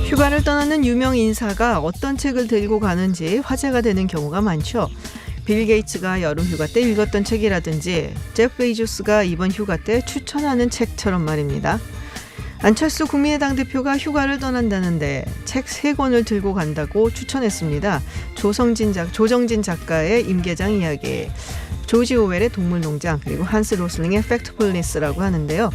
휴가를 떠나는 유명 인사가 어떤 책을 들고 가는지 화제가 되는 경우가 많죠. 빌 게이츠가 여름 휴가 때 읽었던 책이라든지 제프 베이조스가 이번 휴가 때 추천하는 책처럼 말입니다. 안철수 국민의당 대표가 휴가를 떠난다는데 책 3권을 들고 간다고 추천했습니다. 조정진 작가의 임계장 이야기, 조지 오웰의 동물농장, 그리고 한스 로슬링의 팩트풀리스라고 하는데요.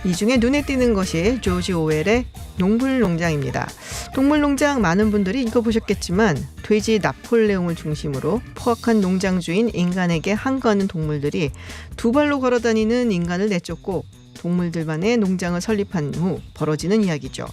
이 중에 눈에 띄는 것이 조지 오웰의 동물농장입니다. 동물농장 많은 분들이 읽어보셨겠지만 돼지 나폴레옹을 중심으로 포악한 농장주인 인간에게 항거하는 동물들이 두 발로 걸어다니는 인간을 내쫓고 동물들만의 농장을 설립한 후 벌어지는 이야기죠.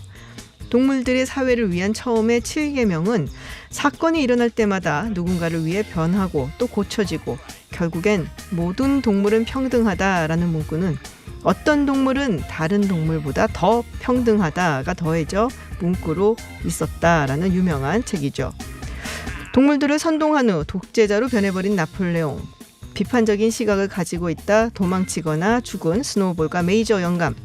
동물들의 사회를 위한 처음의 7계명은 사건이 일어날 때마다 누군가를 위해 변하고 또 고쳐지고 결국엔 모든 동물은 평등하다라는 문구는 어떤 동물은 다른 동물보다 더 평등하다가 더해져 문구로 있었다라는 유명한 책이죠. 동물들을 선동한 후 독재자로 변해버린 나폴레옹, 비판적인 시각을 가지고 있다 도망치거나 죽은 스노우볼과 메이저 영감,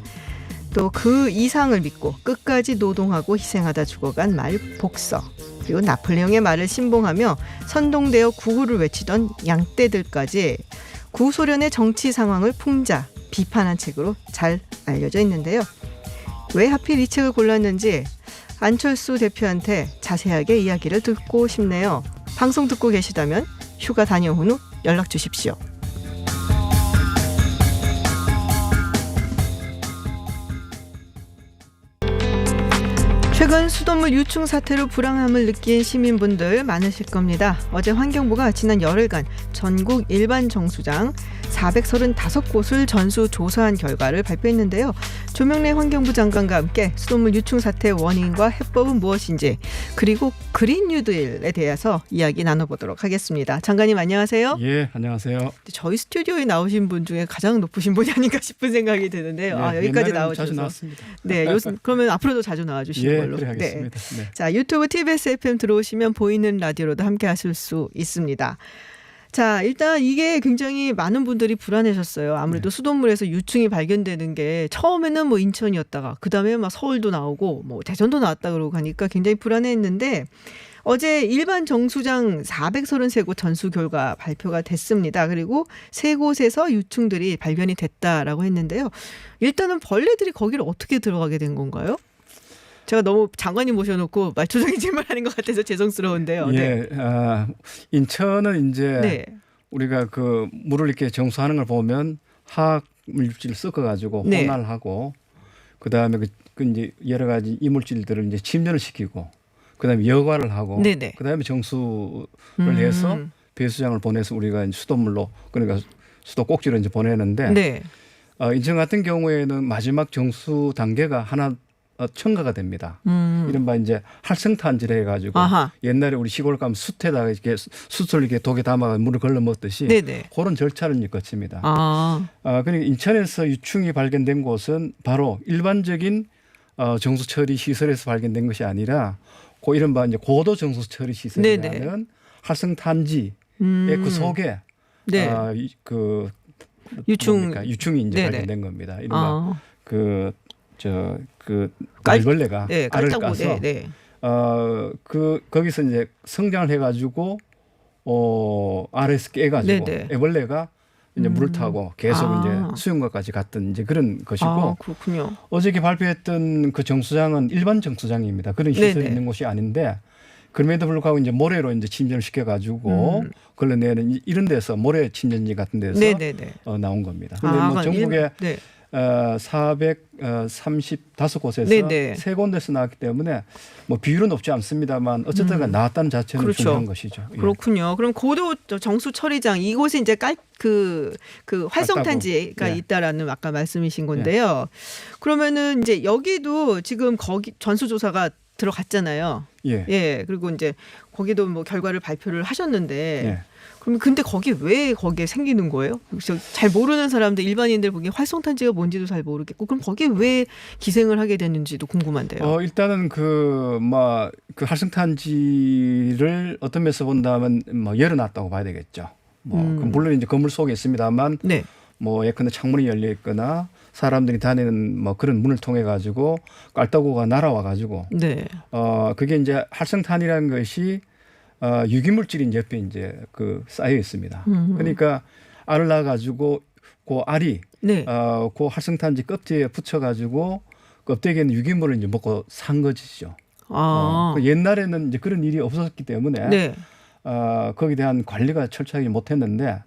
또 그 이상을 믿고 끝까지 노동하고 희생하다 죽어간 말 복서, 그리고 나폴레옹의 말을 신봉하며 선동되어 구호를 외치던 양떼들까지 구소련의 정치 상황을 풍자 비판한 책으로 잘 알려져 있는데요. 왜 하필 이 책을 골랐는지 안철수 대표한테 자세하게 이야기를 듣고 싶네요. 방송 듣고 계시다면 휴가 다녀온 후 연락 주십시오. 최근 수돗물 유충 사태로 불안함을 느낀 시민분들 많으실 겁니다. 어제 환경부가 지난 열흘간 전국 일반 정수장 435곳을 전수조사한 결과를 발표했는데요. 조명래 환경부 장관과 함께 수돗물 유충 사태의 원인과 해법은 무엇인지, 그리고 그린 뉴딜에 대해서 이야기 나눠보도록 하겠습니다. 장관님 안녕하세요. 예, 안녕하세요. 저희 스튜디오에 나오신 분 중에 가장 높으신 분이 아닌가 싶은 생각이 드는데요. 네, 여기까지 나오셔서 자주 나왔습니다. 네, 그러면 앞으로도 자주 나와주시는 걸로. 그래 하겠습니다. 네. 자, 유튜브 TBS FM 들어오시면 보이는 라디오로도 함께 하실 수 있습니다. 자, 일단 이게 굉장히 많은 분들이 불안해졌어요. 아무래도 수돗물에서 유충이 발견되는 게 처음에는 뭐 인천이었다가 그다음에 막 서울도 나오고 뭐 대전도 나왔다 그러고 하니까 굉장히 불안해했는데 어제 일반 정수장 433곳 전수 결과 발표가 됐습니다. 그리고 3곳에서 유충들이 발견이 됐다라고 했는데요. 일단은 벌레들이 거기를 어떻게 들어가게 된 건가요? 제가 너무 장관님 모셔놓고 말초적인 질문하는 것 같아서 죄송스러운데요. 예, 인천은 이제 네. 우리가 그 물을 이렇게 정수하는 걸 보면 화학 물질을 섞어가지고 네. 혼합하고 그다음에 그 이제 여러 가지 이물질들을 이제 침전을 시키고 그다음에 여과를 하고 네네. 그다음에 정수를 해서 배수장을 보내서 우리가 수돗물로 그러니까 수도 꼭지로 이제 보내는데 네. 인천 같은 경우에는 마지막 정수 단계가 하나 첨가가 됩니다. 이른바 이제 활성탄지를 해가지고 아하. 옛날에 우리 시골 가면 숯에다가 이렇게 숯을 이렇게 독에 담아가 물을 걸러 먹듯이 네네. 그런 절차를 이제 거칩니다. 그러니까 인천에서 유충이 발견된 곳은 바로 일반적인 정수 처리 시설에서 발견된 것이 아니라 그 이른바 이제 고도 정수 처리 시설이라는 활성탄지의 그 속에 네. 그 유충이 이제 네네. 발견된 겁니다. 이른바 알벌레가 네, 알을 깔짝고, 까서 네. 거기서 이제 성장을 해가지고 알에서 깨가지고 네네. 애벌레가 이제 물을 타고 계속 이제 수용과까지 갔던 이제 그런 것이고 그렇군요. 어저께 발표했던 그 정수장은 일반 정수장입니다. 그런 시설이 네네. 있는 곳이 아닌데 그럼에도 불구하고 이제 모래로 이제 침전을 시켜가지고 걸러내는 이런 데서 모래 침전지 같은 데서 네네네. 나온 겁니다. 그런데 뭐 전국에 435곳에서 네네. 3군데서 나왔기 때문에 뭐 비율은 높지 않습니다만 어쨌든 나왔다는 자체는 그렇죠. 중요한 것이죠. 예. 그렇군요. 그럼 고도 정수 처리장 이곳에 이제 그 활성탄지가 예. 있다라는 아까 말씀이신 건데요. 그러면은 이제 여기도 지금 거기 전수조사가 들어갔잖아요. 예. 그리고 이제 거기도 뭐 결과를 발표를 하셨는데 예. 그럼 근데 왜 거기에 생기는 거예요? 잘 모르는 사람들 일반인들 보기에 활성탄지가 뭔지도 잘 모르겠고 그럼 거기에 왜 기생을 하게 됐는지도 궁금한데요. 일단은 그 활성탄지를 어떤 면에서 본다면 뭐 열어놨다고 봐야 되겠죠. 물론 이제 건물 속에 있습니다만 네. 뭐 예컨대 창문이 열려 있거나 사람들이 다니는 뭐 그런 문을 통해 가지고 깔따구가 날아와 가지고 네. 그게 이제 활성탄이라는 것이 유기물질이 옆에 이제 그 쌓여 있습니다. 그러니까 알을 낳아 가지고 그 알이 네. 그 활성탄지 껍질에 붙여 가지고 껍데기에는 유기물을 이제 먹고 산 것이죠. 그 옛날에는 이제 그런 일이 없었기 때문에 네. 거기에 대한 관리가 철저하게 못했는데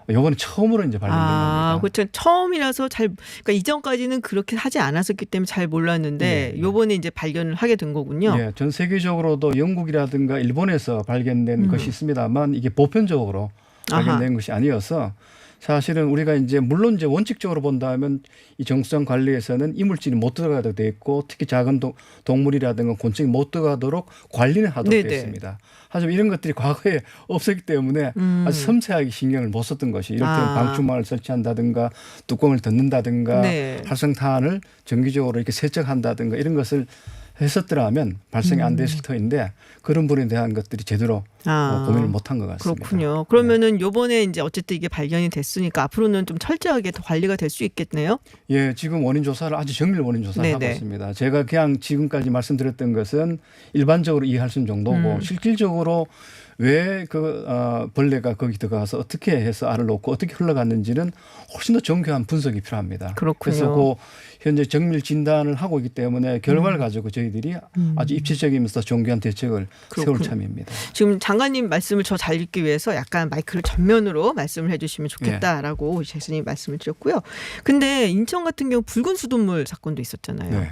요번에 처음으로 이제 발견된 겁니다. 그렇죠. 처음이라서 그러니까 이전까지는 그렇게 하지 않았었기 때문에 잘 몰랐는데 네. 요번에 이제 발견을 하게 된 거군요. 예, 전 세계적으로도 영국이라든가 일본에서 발견된 것이 있습니다만 이게 보편적으로 발견된 것이 아니어서 사실은 우리가 이제 물론 이제 원칙적으로 본다면 이 정수장 관리에서는 이물질이 못 들어가도록 돼 있고 특히 작은 동물이라든가 곤충이 못 들어가도록 관리는 하도록 네네. 되어 있습니다. 하지만 이런 것들이 과거에 없었기 때문에 아주 섬세하게 신경을 못 썼던 것이 이를테면 방충망을 설치한다든가 뚜껑을 닫는다든가 네. 활성탄을 정기적으로 이렇게 세척한다든가 이런 것을 했었더라면 발생이 안 됐을 터인데 그런 부분에 대한 것들이 제대로 고민을 못한 것 같습니다. 그렇군요. 그러면은 요번에 이제 어쨌든 이게 발견이 됐으니까 앞으로는 좀 철저하게 더 관리가 될 수 있겠네요. 예, 지금 원인 조사를 아주 정밀 원인 조사를 하고 있습니다. 제가 그냥 지금까지 말씀드렸던 것은 일반적으로 이해할 수 있는 정도고 실질적으로 왜 그 벌레가 거기 들어가서 어떻게 해서 알을 놓고 어떻게 흘러갔는지는 훨씬 더 정교한 분석이 필요합니다. 그렇군요. 그래서 그 현재 정밀 진단을 하고 있기 때문에 결과를 가지고 저희들이 아주 입체적이면서 정교한 대책을 세울 참입니다. 지금 장관님 말씀을 저 잘 읽기 위해서 약간 마이크를 전면으로 말씀을 해 주시면 좋겠다라고 재수님 말씀을 드렸고요. 근데 인천 같은 경우 붉은 수돗물 사건도 있었잖아요. 네.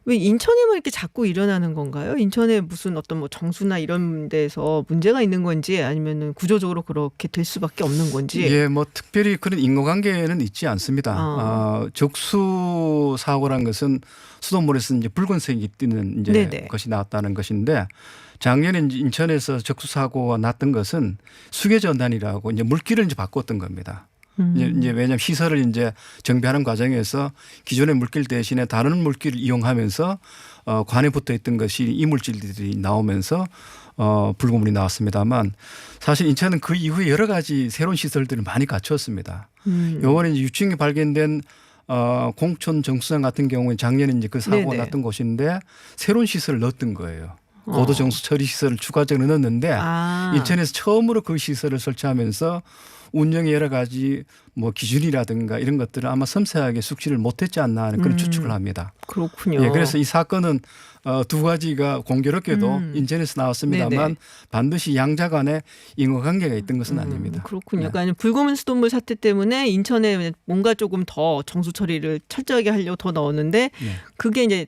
왜 인천에만 이렇게 자꾸 일어나는 건가요? 인천에 무슨 어떤 뭐 정수나 이런 데서 문제가 있는 건지 아니면은 구조적으로 그렇게 될 수밖에 없는 건지. 예, 뭐 특별히 그런 인과관계는 있지 않습니다. 적수 사고란 것은 수돗물에서 이제 붉은색이 띄는 이제 네네. 것이 나왔다는 것인데 작년에 이제 인천에서 적수 사고가 났던 것은 수계전단이라고 이제 물기를 이제 바꿨던 겁니다. 이제 왜냐하면 시설을 이제 정비하는 과정에서 기존의 물길 대신에 다른 물기를 이용하면서 관에 붙어 있던 것이 이물질들이 나오면서 붉은 물이 나왔습니다만 사실 인천은 그 이후에 여러 가지 새로운 시설들을 많이 갖췄습니다. 이번에 이제 유충이 발견된 공촌 정수장 같은 경우는 작년에 이제 그 사고가 났던 곳인데 새로운 시설을 넣었던 거예요. 고도 정수 처리 시설을 추가적으로 넣었는데 인천에서 처음으로 그 시설을 설치하면서 운영의 여러 가지 뭐 기준이라든가 이런 것들을 아마 섬세하게 숙지를 못했지 않나 하는 그런 추측을 합니다. 그렇군요. 예, 그래서 이 사건은 두 가지가 공교롭게도 인천에서 나왔습니다만 네네. 반드시 양자 간에 인과관계가 있던 것은 아닙니다. 그렇군요. 네. 그러니까 붉은 수돗물 사태 때문에 인천에 뭔가 조금 더 정수 처리를 철저하게 하려고 더 넣었는데 그게 이제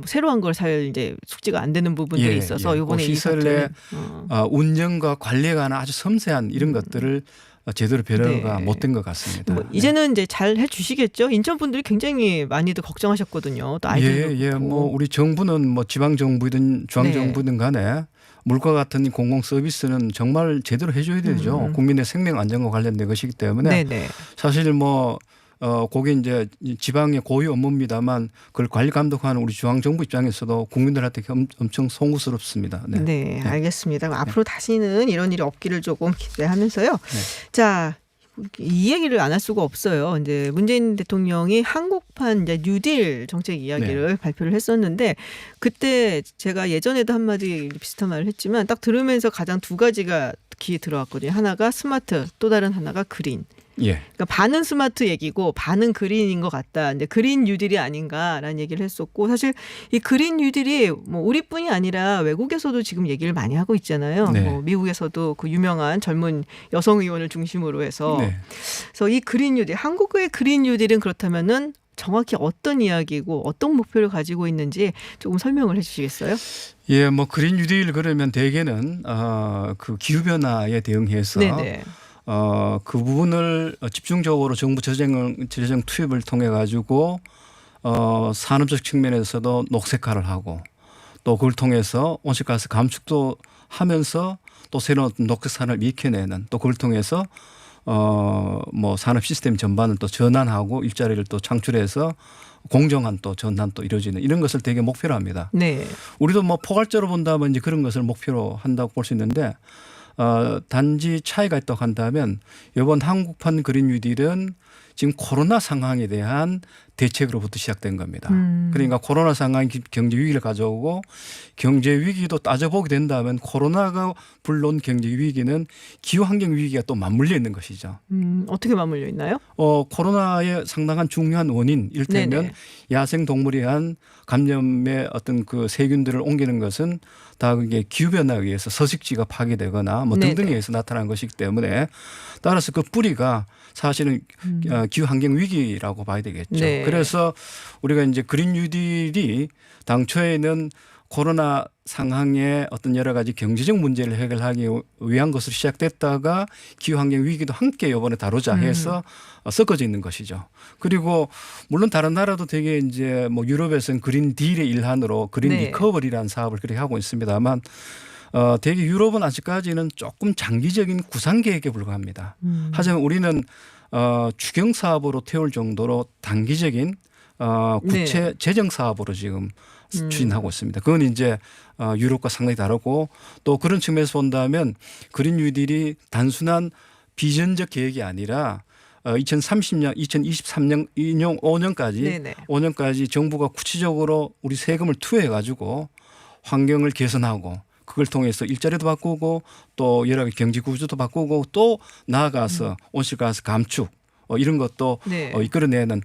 새로 한 걸 살 이제 숙지가 안 되는 부분들이 있어서 이번에 그 이 시설의 운영과 관리에 관한 아주 섬세한 이런 것들을 제대로 배려가 못된 것 같습니다. 뭐 이제는 이제 잘 해주시겠죠. 인천 분들이 굉장히 많이들 걱정하셨거든요. 또 아이들도 뭐 우리 정부는 뭐 지방 정부든 중앙 정부든 간에 물과 같은 공공 서비스는 정말 제대로 해줘야 되죠. 국민의 생명 안전과 관련된 것이기 때문에 사실 뭐 그게 이제 지방의 고유 업무입니다만 그걸 관리 감독하는 우리 중앙정부 입장에서도 국민들한테 엄청 송구스럽습니다. 네, 알겠습니다. 앞으로 다시는 이런 일이 없기를 조금 기대하면서요. 자, 이 얘기를 안 할 수가 없어요. 이제 문재인 대통령이 한국판 이제 뉴딜 정책 이야기를 발표를 했었는데 그때 제가 예전에도 한마디 비슷한 말을 했지만 딱 들으면서 가장 두 가지가 귀에 들어왔거든요. 하나가 스마트, 또 다른 하나가 그린. 그러니까 반은 스마트 얘기고 반은 그린인 것 같다. 이제 그린 뉴딜이 아닌가라는 얘기를 했었고 사실 이 그린 뉴딜이 뭐 우리뿐이 아니라 외국에서도 지금 얘기를 많이 하고 있잖아요. 뭐 미국에서도 그 유명한 젊은 여성 의원을 중심으로 해서 그래서 이 그린 뉴딜, 한국의 그린 뉴딜은 그렇다면은 정확히 어떤 이야기고 어떤 목표를 가지고 있는지 조금 설명을 해 주시겠어요? 예, 뭐 그린 뉴딜 그러면 대개는 그 기후 변화에 대응해서 그 부분을 집중적으로 정부 재정 투입을 통해 가지고 산업적 측면에서도 녹색화를 하고 또 그걸 통해서 온실가스 감축도 하면서 또 새로운 녹색산을 익혀내는 또 그걸 통해서 뭐 산업 시스템 전반을 또 전환하고 일자리를 또 창출해서 공정한 또 전환도 이루어지는 이런 것을 되게 목표로 합니다. 우리도 뭐 포괄적으로 본다면 이제 그런 것을 목표로 한다고 볼 수 있는데 단지 차이가 있다고 한다면 이번 한국판 그린 뉴딜은 지금 코로나 상황에 대한 대책으로부터 시작된 겁니다. 그러니까 코로나 상황이 경제 위기를 가져오고 경제 위기도 따져보게 된다면 코로나가 불러온 경제 위기는 기후환경 위기가 또 맞물려 있는 것이죠. 어떻게 맞물려 있나요? 코로나의 상당한 중요한 원인 일테면 네네. 야생 동물이 한 감염의 어떤 그 세균들을 옮기는 것은 다 그게 기후변화에 의해서 서식지가 파괴되거나 뭐 등등에 네네. 의해서 나타난 것이기 때문에 따라서 그 뿌리가 사실은 기후환경 위기라고 봐야 되겠죠. 네. 그래서 우리가 이제 그린 뉴딜이 당초에는 코로나 상황의 어떤 여러 가지 경제적 문제를 해결하기 위한 것으로 시작됐다가 기후환경 위기도 함께 이번에 다루자 해서 섞어져 있는 것이죠. 그리고 물론 다른 나라도 되게 이제 뭐 유럽에서는 그린 딜의 일환으로 그린 네. 리커버리라는 사업을 그렇게 하고 있습니다만 대개 유럽은 아직까지는 조금 장기적인 구상 계획에 불과합니다. 하지만 우리는 추경 사업으로 태울 정도로 단기적인 구체 네. 재정 사업으로 지금 추진하고 있습니다. 그건 이제 유럽과 상당히 다르고 또 그런 측면에서 본다면 그린 뉴딜이 단순한 비전적 계획이 아니라 2030년, 2023년, 5년까지 네네. 5년까지 정부가 구체적으로 우리 세금을 투여해 가지고 환경을 개선하고 그걸 통해서 일자리도 바꾸고 또 여러 가지 경제 구조도 바꾸고 또 나아가서 온실가스 감축 이런 것도 네. 이끌어내는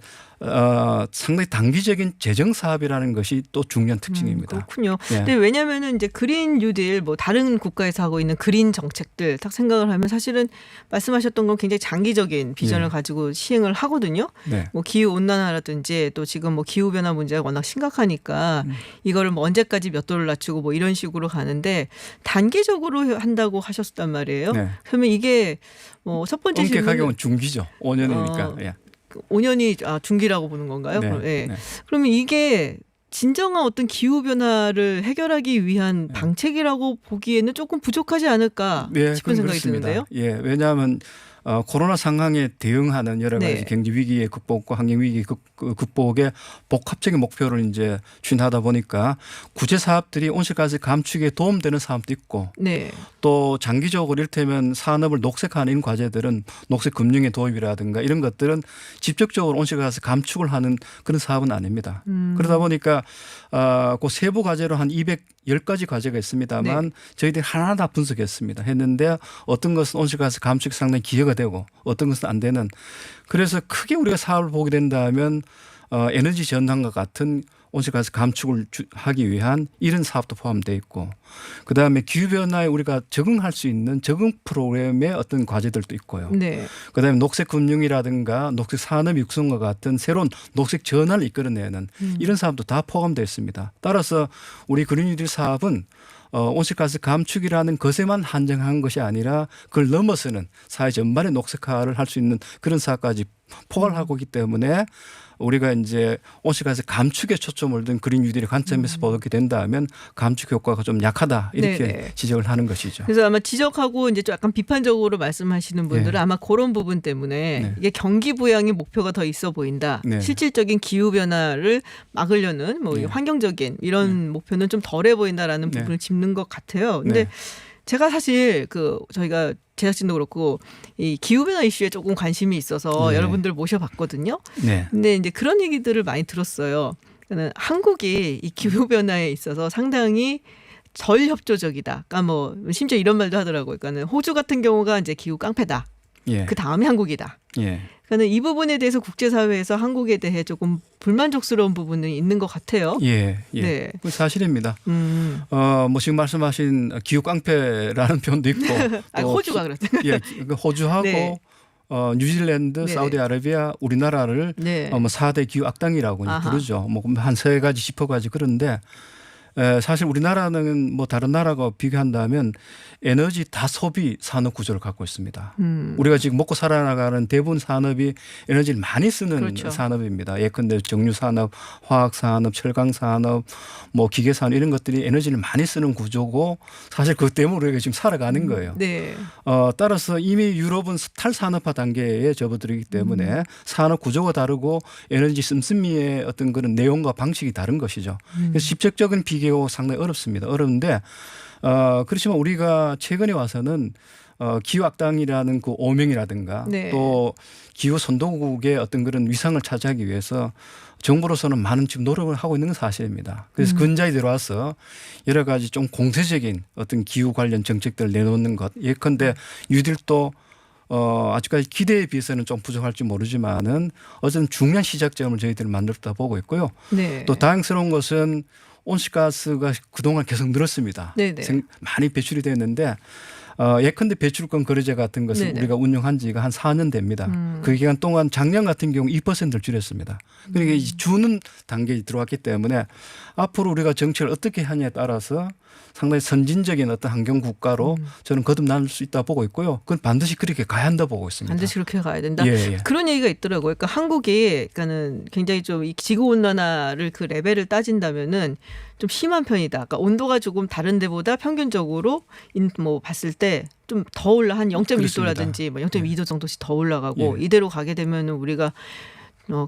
상당히 단기적인 재정 사업이라는 것이 또 중요한 특징입니다. 그렇군요. 예. 근데 왜냐하면은 이제 그린 뉴딜 뭐 다른 국가에서 하고 있는 그린 정책들 딱 생각을 하면 사실은 말씀하셨던 건 굉장히 장기적인 비전을 예. 가지고 시행을 하거든요. 네. 뭐 기후 온난화라든지 또 지금 뭐 기후 변화 문제가 워낙 심각하니까 이거를 뭐 언제까지 몇 도를 낮추고 뭐 이런 식으로 가는데 단기적으로 한다고 하셨단 말이에요. 네. 그러면 이게 뭐 첫 번째 엄격하게 질문 보면 중기죠. 5년이니까. 예. 5년이 중기라고 보는 건가요? 네. 예. 네. 그러면 이게 진정한 어떤 기후 변화를 해결하기 위한 방책이라고 보기에는 조금 부족하지 않을까 네, 싶은 그건 생각이 그렇습니다. 드는데요. 예, 왜냐하면 코로나 상황에 대응하는 여러 가지 네. 경제 위기의 극복과 환경 위기 극복의 복합적인 목표를 이제 추진하다 보니까 구체 사업들이 온실가스 감축에 도움되는 사업도 있고 네. 또 장기적으로 이를테면 산업을 녹색화하는 과제들은 녹색 금융의 도입이라든가 이런 것들은 직접적으로 온실가스 감축을 하는 그런 사업은 아닙니다. 그러다 보니까 그 세부 과제로 한 210가지 과제가 있습니다만 네. 저희들이 하나하나 다 분석했습니다. 했는데 어떤 것은 온실가스 감축이 상당히 기여가 되고 어떤 것은 안 되는 그래서 크게 우리가 사업을 보게 된다면 에너지 전환과 같은 온실가스 감축을 하기 위한 이런 사업도 포함되어 있고 그다음에 기후변화에 우리가 적응할 수 있는 적응 프로그램의 어떤 과제들도 있고요. 네. 그다음에 녹색 금융이라든가 녹색 산업 육성과 같은 새로운 녹색 전환을 이끌어내는 이런 사업도 다 포함되어 있습니다. 따라서 우리 그린 뉴딜 사업은 온실가스 감축이라는 것에만 한정한 것이 아니라 그걸 넘어서는 사회 전반의 녹색화를 할 수 있는 그런 사업까지 포괄 하고 있기 때문에 우리가 이제 온실가스 감축에 초점을 둔 그린 뉴딜의 관점에서 보게 된다면 감축 효과가 좀 약하다 이렇게 네네. 지적을 하는 것이죠. 그래서 아마 지적하고 이제 좀 약간 비판적으로 말씀하시는 분들은 네. 아마 그런 부분 때문에 네. 이게 경기 부양의 목표가 더 있어 보인다. 네. 실질적인 기후 변화를 막으려는 뭐 네. 환경적인 이런 목표는 좀 덜해 보인다라는 네. 부분을 짚는 것 같아요. 근데 네. 제가 사실 저희가 제작진도 그렇고 이 기후 변화 이슈에 조금 관심이 있어서 네. 여러분들 모셔봤거든요. 네. 근데 이제 그런 얘기들을 많이 들었어요. 그러니까 한국이 이 기후 변화에 있어서 상당히 절협조적이다. 그러니까 뭐 심지어 이런 말도 하더라고요. 그러니까 호주 같은 경우가 이제 기후 깡패다. 예. 그 다음에 한국이다. 예. 그러니까 이 부분에 대해서 국제사회에서 한국에 대해 조금 불만족스러운 부분이 있는 것 같아요. 예. 예. 네. 그 사실입니다. 음. 지금 말씀하신 기후 깡패라는 표현도 있고 아, 또 호주가 그랬죠. 예, 호주하고 네. 뉴질랜드, 네네. 사우디아라비아, 우리나라를 네. 뭐 4대 기후 악당이라고 아하. 부르죠. 뭐 한 3가지, 10가지 그런데 사실 우리나라는 뭐 다른 나라가 비교한다면 에너지 다소비 산업 구조를 갖고 있습니다. 우리가 지금 먹고 살아나가는 대부분 산업이 에너지를 많이 쓰는 그렇죠. 산업입니다. 예컨대 정유 산업, 화학 산업, 철강 산업, 뭐 기계 산업 이런 것들이 에너지를 많이 쓰는 구조고 사실 그것 때문에 우리가 지금 살아가는 거예요. 네. 따라서 이미 유럽은 탈산업화 단계에 접어들기 때문에 산업 구조가 다르고 에너지 씀씀이의 어떤 그런 내용과 방식이 다른 것이죠. 그래서 직접적인 비교 기후 상당히 어렵습니다. 어려운데 그렇지만 우리가 최근에 와서는 기후 악당이라는 그 오명이라든가 네. 또 기후 선도국의 어떤 그런 위상을 차지하기 위해서 정부로서는 많은 지금 노력을 하고 있는 건 사실입니다. 그래서 근자에 들어와서 여러 가지 좀 공세적인 어떤 기후 관련 정책들을 내놓는 것. 예컨대 뉴딜도 아직까지 기대에 비해서는 좀 부족할지 모르지만은 어쨌든 중요한 시작점을 저희들은 만들었다 보고 있고요. 네. 또 다행스러운 것은 온실가스가 그동안 계속 늘었습니다. 네네. 많이 배출이 됐는데 예컨대 배출권 거래제 같은 것을 네네. 우리가 운영한 지가 한 4년 됩니다. 그 기간 동안 작년 같은 경우 2%를 줄였습니다. 그러니까 이제 주는 단계에 들어왔기 때문에 앞으로 우리가 정책을 어떻게 하냐에 따라서 상당히 선진적인 어떤 환경 국가로 저는 거듭날 수 있다 보고 있고요. 그건 반드시 그렇게 가야 한다 보고 있습니다. 반드시 그렇게 가야 된다. 예. 그런 얘기가 있더라고요. 그러니까 한국이 그러니까는 굉장히 좀 이 지구 온난화를 그 레벨을 따진다면은 좀 심한 편이다. 그러니까 온도가 조금 다른 데보다 평균적으로 뭐 봤을 때 좀 더 올라 한 0.1도라든지 뭐 0.2도 정도씩 더 올라가고 이대로 가게 되면은 우리가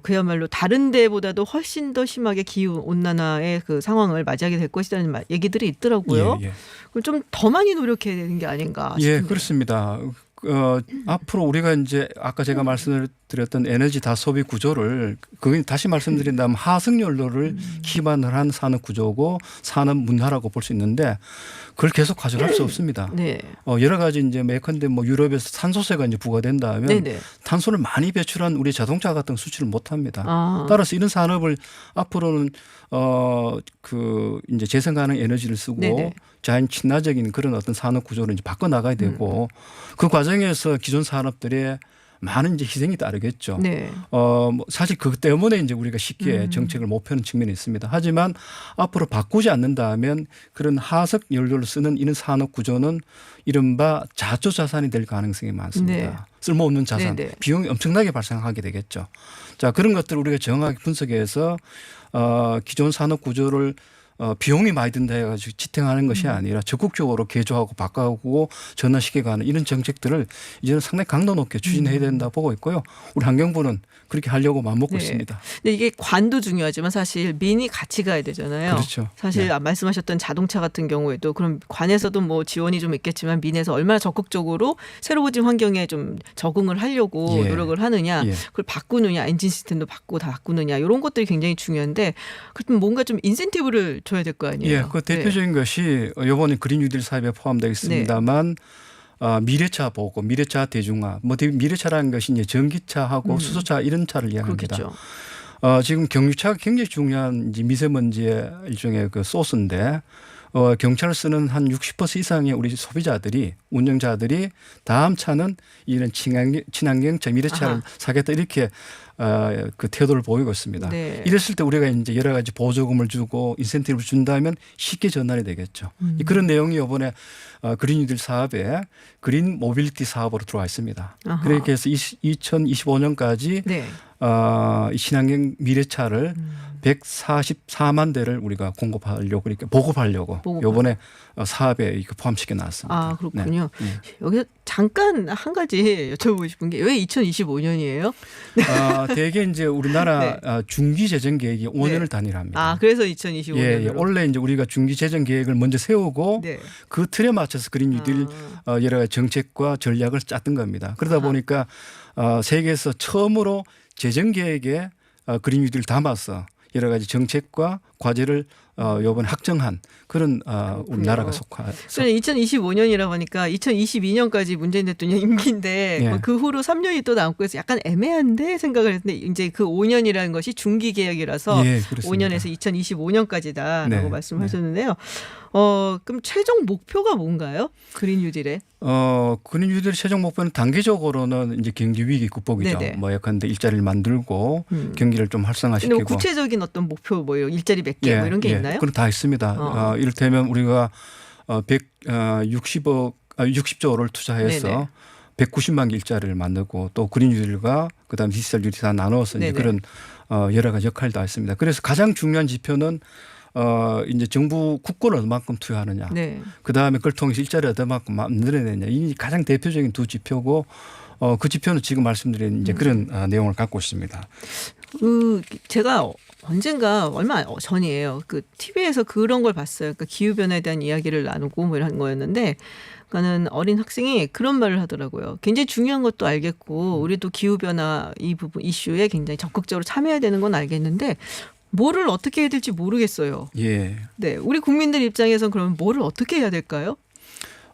그야말로 다른 데보다도 훨씬 더 심하게 기후 온난화의 그 상황을 맞이하게 될 것이라는 얘기들이 있더라고요. 그럼 좀 더 많이 노력해야 되는 게 아닌가 싶은데. 예, 그렇습니다. 앞으로 우리가 이제 아까 제가 말씀을 드렸던 에너지 다소비 구조를 그건 다시 말씀드린다면 하승 연료를 기반을 한 산업 구조고 산업 문화라고 볼 수 있는데 그걸 계속 가져갈 수 없습니다. 네. 여러 가지 이제 예컨대 뭐 유럽에서 탄소세가 이제 부과된다면 네네. 탄소를 많이 배출한 우리 자동차 같은 거 수출을 못 합니다. 아. 따라서 이런 산업을 앞으로는 그 이제 재생 가능 에너지를 쓰고 네네. 자연 친화적인 그런 어떤 산업 구조를 이제 바꿔 나가야 되고 그 과정에서 기존 산업들의 많은 이제 희생이 따르겠죠. 네. 뭐 사실 그것 때문에 이제 우리가 쉽게 정책을 못 펴는 측면이 있습니다. 하지만 앞으로 바꾸지 않는다면 그런 하석 연료를 쓰는 이런 산업 구조는 이른바 자초 자산이 될 가능성이 많습니다. 네. 쓸모없는 자산, 네네. 비용이 엄청나게 발생하게 되겠죠. 자, 그런 것들을 우리가 정확하게 분석해서 기존 산업 구조를 비용이 많이 든다 해가지고 지탱하는 것이 아니라 적극적으로 개조하고 바꾸고 전환시켜가는 이런 정책들을 이제는 상당히 강도 높게 추진해야 된다 보고 있고요. 우리 환경부는 그렇게 하려고 마음먹고 네. 있습니다. 근데 이게 관도 중요하지만 사실 민이 같이 가야 되잖아요. 그렇죠. 사실 네. 말씀하셨던 자동차 같은 경우에도 그럼 관에서도 뭐 지원이 좀 있겠지만 민에서 얼마나 적극적으로 새로워진 환경에 좀 적응을 하려고 예. 노력을 하느냐, 예. 그걸 바꾸느냐, 엔진 시스템도 다 바꾸느냐 이런 것들이 굉장히 중요한데 그럼 뭔가 좀 인센티브를 줘야 될 거 아니에요. 예, 그 대표적인 것이 이번에 그린 뉴딜 사업에 포함되어 있습니다만 미래차 보고 미래차 대중화, 뭐 미래차라는 것이 이제 전기차하고 수소차 이런 차를 이야기합니다. 그렇겠죠. 지금 경유차가 굉장히 중요한 이제 미세먼지의 일종의 그 소스인데 경차를 쓰는 한 60% 이상의 우리 소비자들이 운영자들이 다음 차는 이런 친환경차 미래차를 사겠다 이렇게 그 태도를 보이고 있습니다. 네. 이랬을 때 우리가 이제 여러 가지 보조금을 주고 인센티브를 준다면 쉽게 전환이 되겠죠. 그런 내용이 이번에 그린 뉴딜 사업에 그린 모빌리티 사업으로 들어와 있습니다. 아하. 그렇게 해서 2025년까지 네. 이 친환경 미래차를 144만 대를 우리가 공급하려고 그러니까 보급하려고 이번에 사업에 포함시켜 놨습니다. 아, 그렇군요. 네. 여기서 잠깐 한 가지 여쭤보고 싶은 게 왜 2025년이에요? 대개 이제 우리나라 중기 재정 계획이 5년을 단위로 합니다. 아, 그래서 2025년으로. 예. 원래 이제 우리가 중기 재정 계획을 먼저 세우고 네. 그 틀에 맞춰서 그린 뉴딜 여러 가지 정책과 전략을 짰던 겁니다. 그러다 보니까 세계에서 처음으로 재정 계획에 그린 뉴딜을 담아서 여러 가지 정책과 과제를 이번에 확정한 그런 우리나라가 속해서. 2025년이라고 하니까 2022년까지 문재인 대통령 임기인데 예. 그 후로 3년이 또 남고 해서 약간 애매한데 생각을 했는데 이제 그 5년이라는 것이 중기 계획이라서 예, 그렇습니다. 5년에서 2025년까지다라고 네. 말씀하셨는데요. 그럼 최종 목표가 뭔가요? 그린 뉴딜의? 그린 뉴딜의 최종 목표는 단기적으로는 이제 경기 위기 극복이죠. 네네. 뭐 예컨대 일자리를 만들고 경기를 좀 근데 활성화시키고. 뭐 구체적인 어떤 목표 뭐 일자리 몇 개 뭐 이런 게 있나요? 그건 다 있습니다. 이를테면 우리가 60조를 투자해서 네네. 190만 개 일자리를 만들고 또 그린 뉴딜과 그다음 디지털 뉴딜 다 나눠서 이제 네네. 그런 여러 가지 역할을 다 했습니다. 그래서 가장 중요한 지표는 이제 정부 국고를 얼마만큼 투여하느냐. 네. 그다음에 그걸 통해서 일자리 얼마만큼 만들어내냐. 이 가장 대표적인 두 지표고 그 지표는 지금 말씀드린 이제 그런 내용을 갖고 있습니다. 제가 언젠가 얼마 전이에요. 그 TV에서 그런 걸 봤어요. 그러니까 기후 변화에 대한 이야기를 나누고 뭐 이런 거였는데, 그러니까는 어린 학생이 그런 말을 하더라고요. 굉장히 중요한 것도 알겠고 우리도 기후 변화 이 부분 이슈에 굉장히 적극적으로 참여해야 되는 건 알겠는데 뭐를 어떻게 해야 될지 모르겠어요. 예. 네, 우리 국민들 입장에선 그러면 뭐를 어떻게 해야 될까요?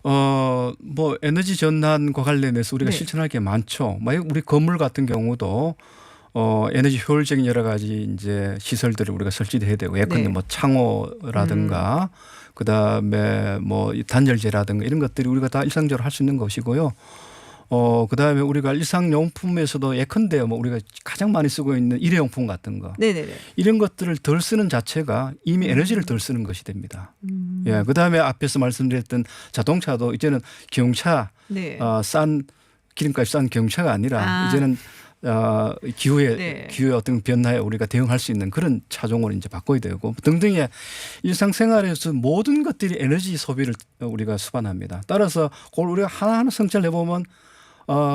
뭐 에너지 전환과 관련해서 우리가 네. 실천할 게 많죠. 만약 우리 건물 같은 경우도 에너지 효율적인 여러 가지 이제 시설들을 우리가 설치해야 되고 예컨대 네. 뭐 창호라든가 그다음에 뭐 단열재라든가 이런 것들이 우리가 다 일상적으로 할 수 있는 것이고요. 그다음에 우리가 일상용품에서도 예컨대 뭐 우리가 가장 많이 쓰고 있는 일회용품 같은 거 네네네. 이런 것들을 덜 쓰는 자체가 이미 에너지를 덜 쓰는 것이 됩니다. 예, 그다음에 앞에서 말씀드렸던 자동차도 이제는 경차 네. 싼 기름값이 싼 경차가 아니라 아. 이제는 기후의 네. 어떤 변화에 우리가 대응할 수 있는 그런 차종으로 이제 바꿔야 되고 등등의 일상생활에서 모든 것들이 에너지 소비를 우리가 수반합니다. 따라서 그걸 우리가 하나하나 성찰해 보면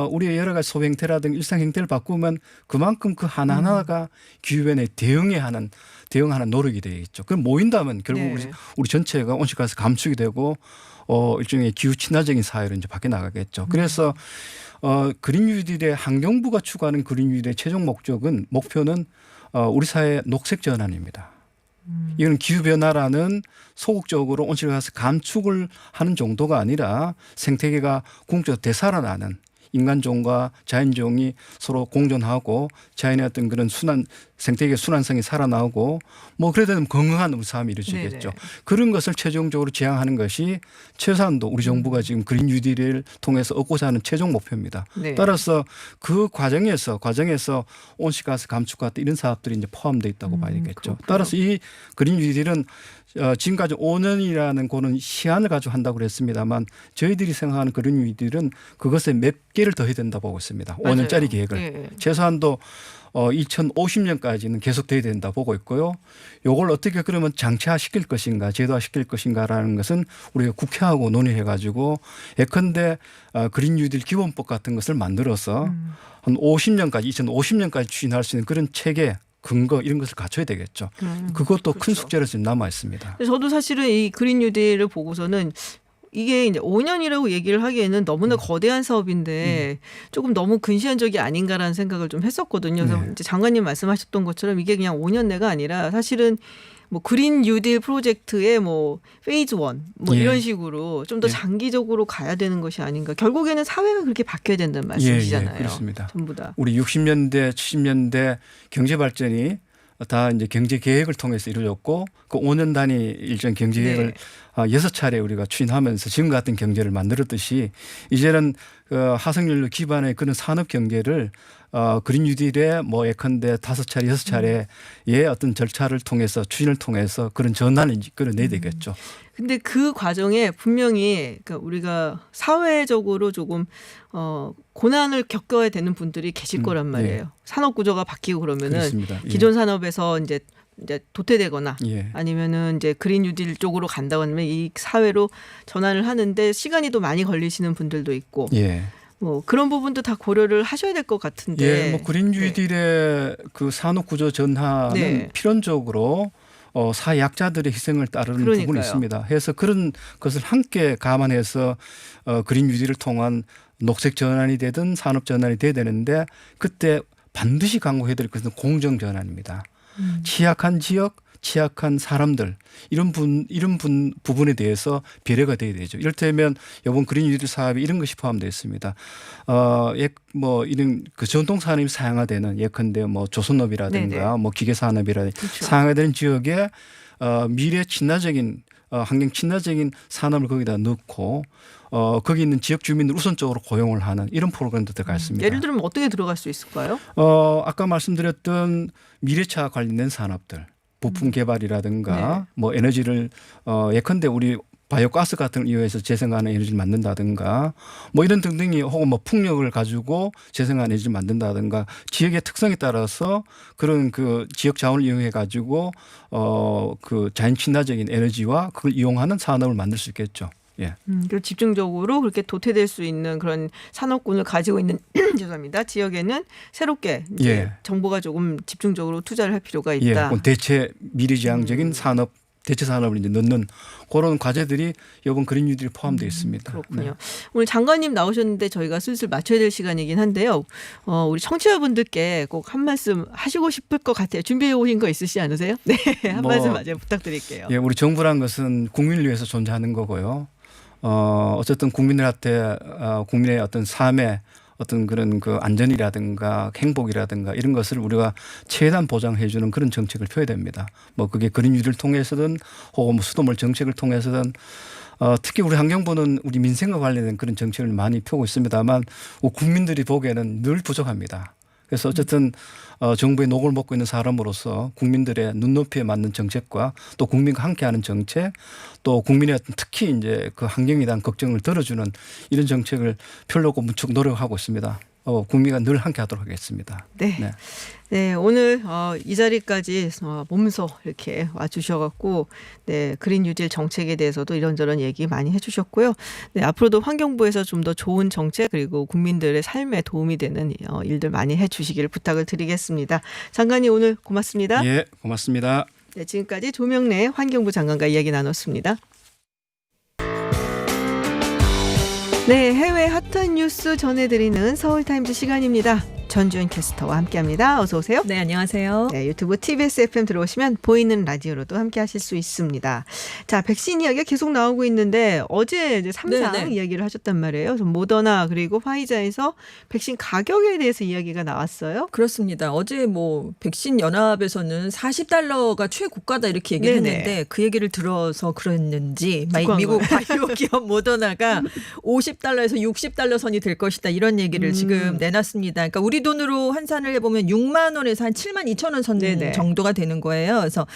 우리의 여러 가지 소비 행태라든가 일상 행태를 바꾸면 그만큼 그 하나하나가 기후변화에 대응하는 노력이 되겠죠. 그럼 모인다면 결국 네. 우리 전체가 온실가스 감축이 되고 일종의 기후 친화적인 사회로 이제 바뀌어 나가겠죠. 그래서 그린 뉴딜의 환경부가 추구하는 그린 뉴딜의 최종 목표는 우리 사회의 녹색 전환입니다. 이건 기후 변화라는 소극적으로 온실가스 감축을 하는 정도가 아니라 생태계가 궁극적으로 되살아나는 인간종과 자연종이 서로 공존하고 자연의 어떤 그런 생태계 순환성이 살아나오고 뭐 그래야 되면 건강한 우리 삶이 이루어지겠죠. 네네. 그런 것을 최종적으로 지향하는 것이 최소한도 우리 정부가 지금 그린 뉴딜을 통해서 얻고자 하는 최종 목표입니다. 네. 따라서 그 과정에서 온실가스 감축 같은 이런 사업들이 이제 포함되어 있다고 봐야겠죠. 그렇군요. 따라서 이 그린 뉴딜은 지금까지 5년이라는 고는 시한을 가지고 한다고 그랬습니다만 저희들이 생각하는 그린 뉴딜은 그것에 몇 개를 더 해야 된다고 보고 있습니다. 맞아요. 5년짜리 계획을. 네. 최소한도 2050년까지는 계속돼야 된다 보고 있고요. 이걸 어떻게 그러면 장치화시킬 것인가 제도화시킬 것인가라는 것은 우리가 국회하고 논의해 가지고 예컨대 그린 뉴딜 기본법 같은 것을 만들어서 한 2050년까지 추진할 수 있는 그런 체계 근거 이런 것을 갖춰야 되겠죠. 그것도 큰 그렇죠. 숙제로 지금 남아 있습니다. 저도 사실은 이 그린 뉴딜을 보고서는 이게 이제 5년이라고 얘기를 하기에는 너무나 거대한 사업인데 조금 너무 근시안적이 아닌가라는 생각을 좀 했었거든요. 그래서 네. 이제 장관님 말씀하셨던 것처럼 이게 그냥 5년 내가 아니라 사실은 뭐 그린 뉴딜 프로젝트의 뭐 페이즈 1 뭐 예. 이런 식으로 좀 더 예. 장기적으로 가야 되는 것이 아닌가. 결국에는 사회가 그렇게 바뀌어야 된다는 말씀이시잖아요. 예, 그렇습니다. 전부 다. 우리 60년대, 70년대 경제 발전이 다 이제 경제 계획을 통해서 이루어졌고 그 5년 단위 일정 경제 계획을 네. 6차례 우리가 추진하면서 지금 같은 경제를 만들었듯이 이제는 화석연료 기반의 그런 산업 경제를 그린 뉴딜의 뭐 예컨대 5차례, 6차례의 어떤 절차를 통해서 추진을 통해서 그런 전환을 끌어내야 되겠죠. 근데 그 과정에 분명히 그러니까 우리가 사회적으로 조금 고난을 겪어야 되는 분들이 계실 거란 말이에요. 예. 산업 구조가 바뀌고 그러면은 그렇습니다. 예. 기존 산업에서 이제 도태되거나 예. 아니면은 이제 그린 뉴딜 쪽으로 간다고 하면 이 사회로 전환을 하는데 시간이 또 많이 걸리시는 분들도 있고 예. 뭐 그런 부분도 다 고려를 하셔야 될 것 같은데. 예. 뭐 그린 뉴딜의 그 산업 구조 전환은 네. 필연적으로 사약자들의 희생을 따르는 부분이 그러니까요. 있습니다. 해서 그런 것을 함께 감안해서 그린 뉴딜을 통한 녹색 전환이 되든 산업 전환이 돼야 되는데 그때 반드시 강구해야 될 것은 공정 전환입니다. 취약한 지역, 취약한 사람들 이런 부분에 대해서 배려가 돼야 되죠. 이를테면 이번 그린 뉴딜 사업에 이런 것이 포함되어 있습니다. 뭐 이런 그 전통 산업이 사용화되는 예컨대 뭐 조선업이라든가 네네. 뭐 기계 산업이라든가 그렇죠. 사용화되는 지역에 미래 친화적인 환경 친화적인 산업을 거기다 넣고 거기 있는 지역 주민을 우선적으로 고용을 하는 이런 프로그램도 들어가 있습니다. 예를 들면 어떻게 들어갈 수 있을까요? 아까 말씀드렸던 미래차 관련된 산업들, 부품 개발이라든가 네. 뭐 에너지를 예컨대 우리 바이오가스 같은 걸 이용해서 재생하는 에너지를 만든다든가 뭐 이런 등등이 혹은 뭐 풍력을 가지고 재생하는 에너지를 만든다든가 지역의 특성에 따라서 그런 그 지역 자원을 이용해 가지고 그 자연 친화적인 에너지와 그걸 이용하는 산업을 만들 수 있겠죠. 예. 그리고 집중적으로 그렇게 도태될 수 있는 그런 산업군을 가지고 있는 죄송합니다. 지역에는 새롭게 이제 예. 정부가 조금 집중적으로 투자를 할 필요가 예. 있다. 대체 미래지향적인 산업 대체 산업을 이제 넣는 그런 과제들이 이번 그린 뉴딜에 포함되어 있습니다. 그렇군요. 네. 오늘 장관님 나오셨는데 저희가 슬슬 맞춰야 될 시간이긴 한데요. 우리 청취자분들께 꼭 한 말씀 하시고 싶을 것 같아요. 준비해 오신 거 있으시지 않으세요? 네, 한 말씀 마저 부탁드릴게요. 예, 우리 정부란 것은 국민을 위해서 존재하는 거고요. 어쨌든 국민들한테 국민의 어떤 삶에 어떤 그런 그 안전이라든가 행복이라든가 이런 것을 우리가 최대한 보장해 주는 그런 정책을 펴야 됩니다. 뭐 그게 그린 뉴딜을 통해서든 혹은 뭐 수돗물 정책을 통해서든 특히 우리 환경부는 우리 민생과 관련된 그런 정책을 많이 펴고 있습니다만 국민들이 보기에는 늘 부족합니다. 그래서 어쨌든 정부의 녹을 먹고 있는 사람으로서 국민들의 눈높이에 맞는 정책과 또 국민과 함께하는 정책 또 국민의 특히 이제 그 환경에 대한 걱정을 들어주는 이런 정책을 펴려고 무척 노력하고 있습니다. 국민과 늘 함께하도록 하겠습니다. 네. 네. 네, 오늘 이 자리까지 몸소 이렇게 와주셔갖고 네, 그린 뉴딜 정책에 대해서도 이런저런 얘기 많이 해주셨고요. 네, 앞으로도 환경부에서 좀 더 좋은 정책 그리고 국민들의 삶에 도움이 되는 일들 많이 해주시기를 부탁을 드리겠습니다. 장관님 오늘 고맙습니다. 예, 고맙습니다. 네, 지금까지 조명래 환경부 장관과 이야기 나눴습니다. 네, 해외 핫한 뉴스 전해드리는 서울타임즈 시간입니다. 전주현 캐스터와 함께합니다. 어서 오세요. 네, 안녕하세요. 네, 유튜브 TBS FM 들어오시면 보이는 라디오로도 함께하실 수 있습니다. 자, 백신 이야기가 계속 나오고 있는데 어제 이제 3상 이야기를 하셨단 말이에요. 그래서 모더나 그리고 화이자에서 백신 가격에 대해서 이야기가 나왔어요. 그렇습니다. 어제 뭐 백신 연합에서는 $40가 최고가다 이렇게 얘기를 네네. 했는데 그 얘기를 들어서 그랬는지 듣고 미국 한 바이오 기업 모더나가 $50에서 $60 선이 될 것이다 이런 얘기를 지금 내놨습니다. 그러니까 우리 돈으로 환산을 해보면 6만 원에서 한 7만 2천 원 선 네네. 정도가 되는 거예요. 그래서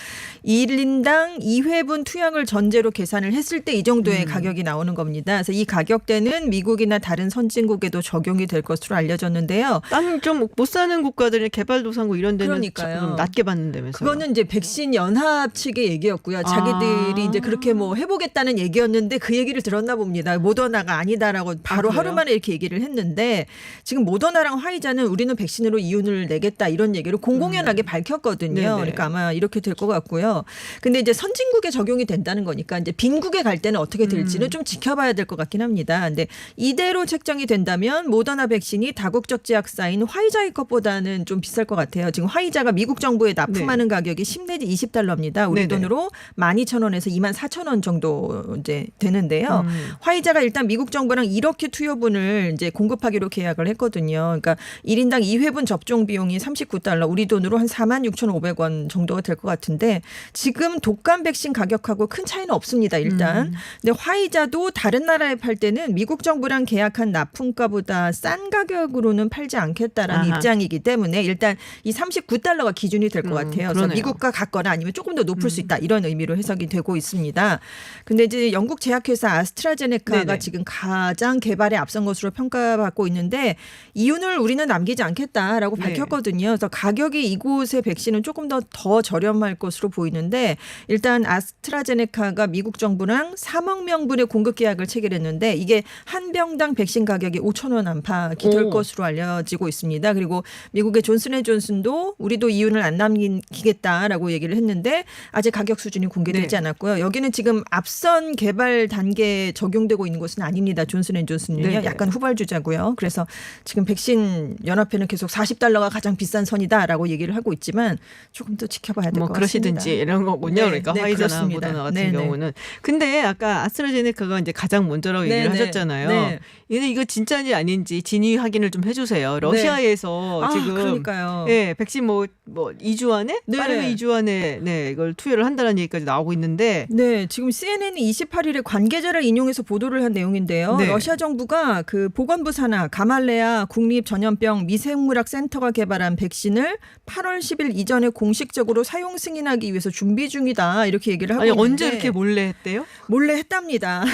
1인당 2회분 투약을 전제로 계산을 했을 때 이 정도의 가격이 나오는 겁니다. 그래서 이 가격대는 미국이나 다른 선진국에도 적용이 될 것으로 알려졌는데요. 나는 좀 못 사는 국가들은 개발도상국 이런 데는 그러니까요. 좀 낮게 받는다면서요. 그거는 이제 백신 연합 측의 얘기였고요. 자기들이 이제 그렇게 뭐 해보겠다는 얘기였는데 그 얘기를 들었나 봅니다. 모더나가 아니다라고 바로 그래요? 하루 만에 이렇게 얘기를 했는데 지금 모더나랑 화이자는 우리는 백신으로 이윤을 내겠다 이런 얘기를 공공연하게 밝혔거든요. 네네. 그러니까 아마 이렇게 될 것 같고요. 근데 이제 선진국에 적용이 된다는 거니까 이제 빈국에 갈 때는 어떻게 될지는 좀 지켜봐야 될 것 같긴 합니다. 근데 이대로 책정이 된다면 모더나 백신이 다국적 제약사인 화이자의 것보다는 좀 비쌀 것 같아요. 지금 화이자가 미국 정부에 납품하는 가격이 10 내지 $20입니다. 우리 네네. 돈으로 12,000원에서 24,000원 정도 이제 되는데요. 화이자가 일단 미국 정부랑 이렇게 투여분을 이제 공급하기로 계약을 했거든요. 그러니까 1인당 2회분 접종 비용이 $39, 우리 돈으로 한 46,500원 정도가 될 것 같은데 지금 독감 백신 가격하고 큰 차이는 없습니다. 일단. 근데 화이자도 다른 나라에 팔 때는 미국 정부랑 계약한 납품가보다 싼 가격으로는 팔지 않겠다라는 아하. 입장이기 때문에 일단 이 $39가 기준이 될 것 같아요. 그래서 그러네요. 미국과 같거나 아니면 조금 더 높을 수 있다 이런 의미로 해석이 되고 있습니다. 근데 이제 영국 제약회사 아스트라제네카가 네네. 지금 가장 개발에 앞선 것으로 평가받고 있는데 이윤을 우리는 남기지 않겠다라고 네. 밝혔거든요. 그래서 가격이 이곳의 백신은 조금 더 저렴할 것으로 보이는데 일단 아스트라제네카가 미국 정부랑 3억 명분의 공급 계약을 체결했는데 이게 한 병당 백신 가격이 5,000원 안팎이 될 오. 것으로 알려지고 있습니다. 그리고 미국의 존슨앤존슨도 우리도 이윤을 안 남기겠다라고 얘기를 했는데 아직 가격 수준이 공개되지 네. 않았고요. 여기는 지금 앞선 개발 단계에 적용되고 있는 것은 아닙니다. 존슨앤존슨은요. 네네. 약간 후발주자고요. 그래서 지금 백신 연합회는 계속 $40가 가장 비싼 선이다라고 얘기를 하고 있지만 조금 더 지켜봐야 될 것 뭐 같습니다. 그러시든지 이런 거군요. 네, 그러니까 네, 화이자나 그렇습니다. 모더나 같은 네, 네. 경우는. 근데 아까 아스트라제네카가 이제 가장 먼저라고 네, 얘기를 네. 하셨잖아요. 네. 얘는 이거 진짜인지 아닌지 진위 확인을 좀 해주세요. 러시아에서 지금 그러니까요. 예, 백신 뭐 2주 안에 네. 빠르면 2주 안에 네, 이걸 투여를 한다는 얘기까지 나오고 있는데 네, 지금 CNN이 28일에 관계자를 인용해서 보도를 한 내용인데요. 네. 러시아 정부가 그 보건부 산하 가말레아 국립전염병 미생물학 센터가 개발한 백신을 8월 10일 이전에 공식적으로 사용 승인하기 위해서 준비 중이다. 이렇게 얘기를 하고 아니 있는데 언제 이렇게 몰래 했대요? 몰래 했답니다.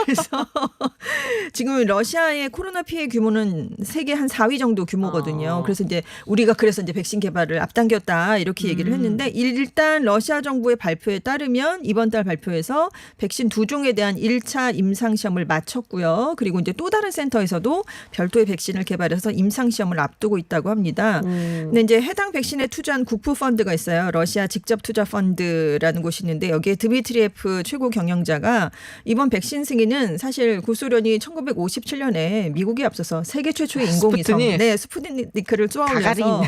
그래서 지금 러시아의 코로나 피해 규모는 세계 한 4위 정도 규모거든요. 그래서 이제 우리가 그래서 이제 백신 개발을 앞당겼다 이렇게 얘기를 했는데 일단 러시아 정부의 발표에 따르면 이번 달 발표에서 백신 2종에 대한 1차 임상 시험을 마쳤고요. 그리고 이제 또 다른 센터에서도 별도의 백신을 개발해서 임상 시험을 앞두고 있다고 합니다. 근데 이제 해당 백신에 투자한 국부 펀드가 있어요. 러시아 직접 투자 펀드라는 곳이 있는데 여기에 드미트리에프 최고 경영자가 이번 백신 승인은 사실 구소련이 1957년에 미국에 앞서서 세계 최초의 인공위성 스푸트니크를 쏘아올려서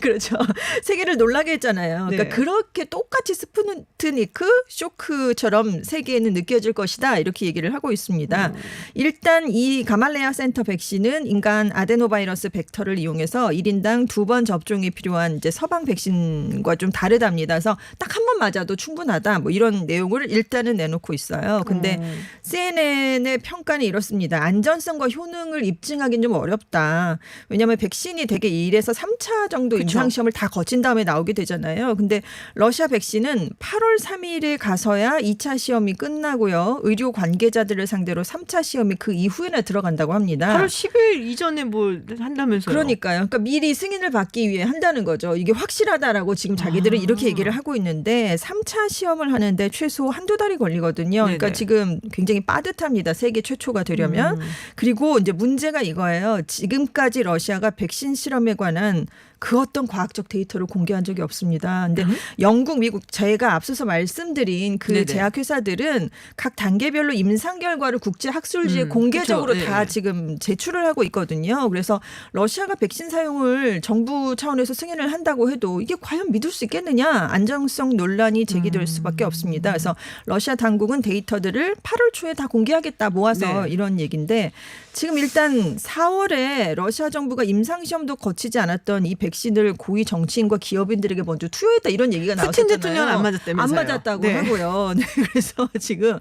그렇죠. 세계를 놀라게 했잖아요. 그러니까 네. 그렇게 똑같이 스푸트니크 쇼크처럼 세계에는 느껴질 것이다. 이렇게 얘기를 하고 있습니다. 일단 이 가말레아 센터 백신은 인간 아데노바이러스 벡터를 이용해서 1인당 2번 접종이 필요한 이제 서방 백신과 좀 다르답니다. 그래서 딱 한 번 맞아도 충분하다. 뭐 이런 내용을 일단은 내놓고 있어요. 근데 CNN의 평가는 이렇습니다. 안전성과 효능을 입증하기는 좀 어렵다. 왜냐하면 백신이 되게 1에서 3차 정도 그쵸. 임상시험을 다 거친 다음에 나오게 되잖아요. 근데 러시아 백신은 8월 3일에 가서야 2차 시험이 끝나고요. 의료 관계자들을 상대로 3차 시험이 그 이후에나 들어간다고 합니다. 8월 10일 이전에 뭘 한다면서요? 그러니까요. 그러니까 미리 승인을 받기 위해 한다는 거죠. 이게 확실하다라고 지금 자기들은 이렇게 얘기를 하고 있는데 3차 시험을 하는데 최소 한두 달이 걸리거든요. 그러니까 네네. 지금 굉장히 빠듯합니다. 세계 최초가 되려면. 그리고 이제 문제가 이거예요. 지금까지 러시아가 백신 실험에 관한 그 어떤 과학적 데이터를 공개한 적이 없습니다. 근데 영국, 미국 제가 앞서서 말씀드린 그 네네. 제약회사들은 각 단계별로 임상 결과를 국제 학술지에 공개적으로 그쵸. 다 네. 지금 제출을 하고 있거든요. 그래서 러시아가 백신 사용을 정부 차원에서 승인을 한다고 해도 이게 과연 믿을 수 있겠느냐 안정성 논란이 제기될 수밖에 없습니다. 그래서 러시아 당국은 데이터들을 8월 초에 다 공개하겠다 모아서 네. 이런 얘기인데 지금 일단 4월에 러시아 정부가 임상시험도 거치지 않았던 이 백신을 고위 정치인과 기업인들에게 먼저 투여했다 이런 얘기가 푸틴 나왔잖아요. 대통령은 안 맞았다면서요. 안 맞았다고 네. 하고요. 네, 그래서 지금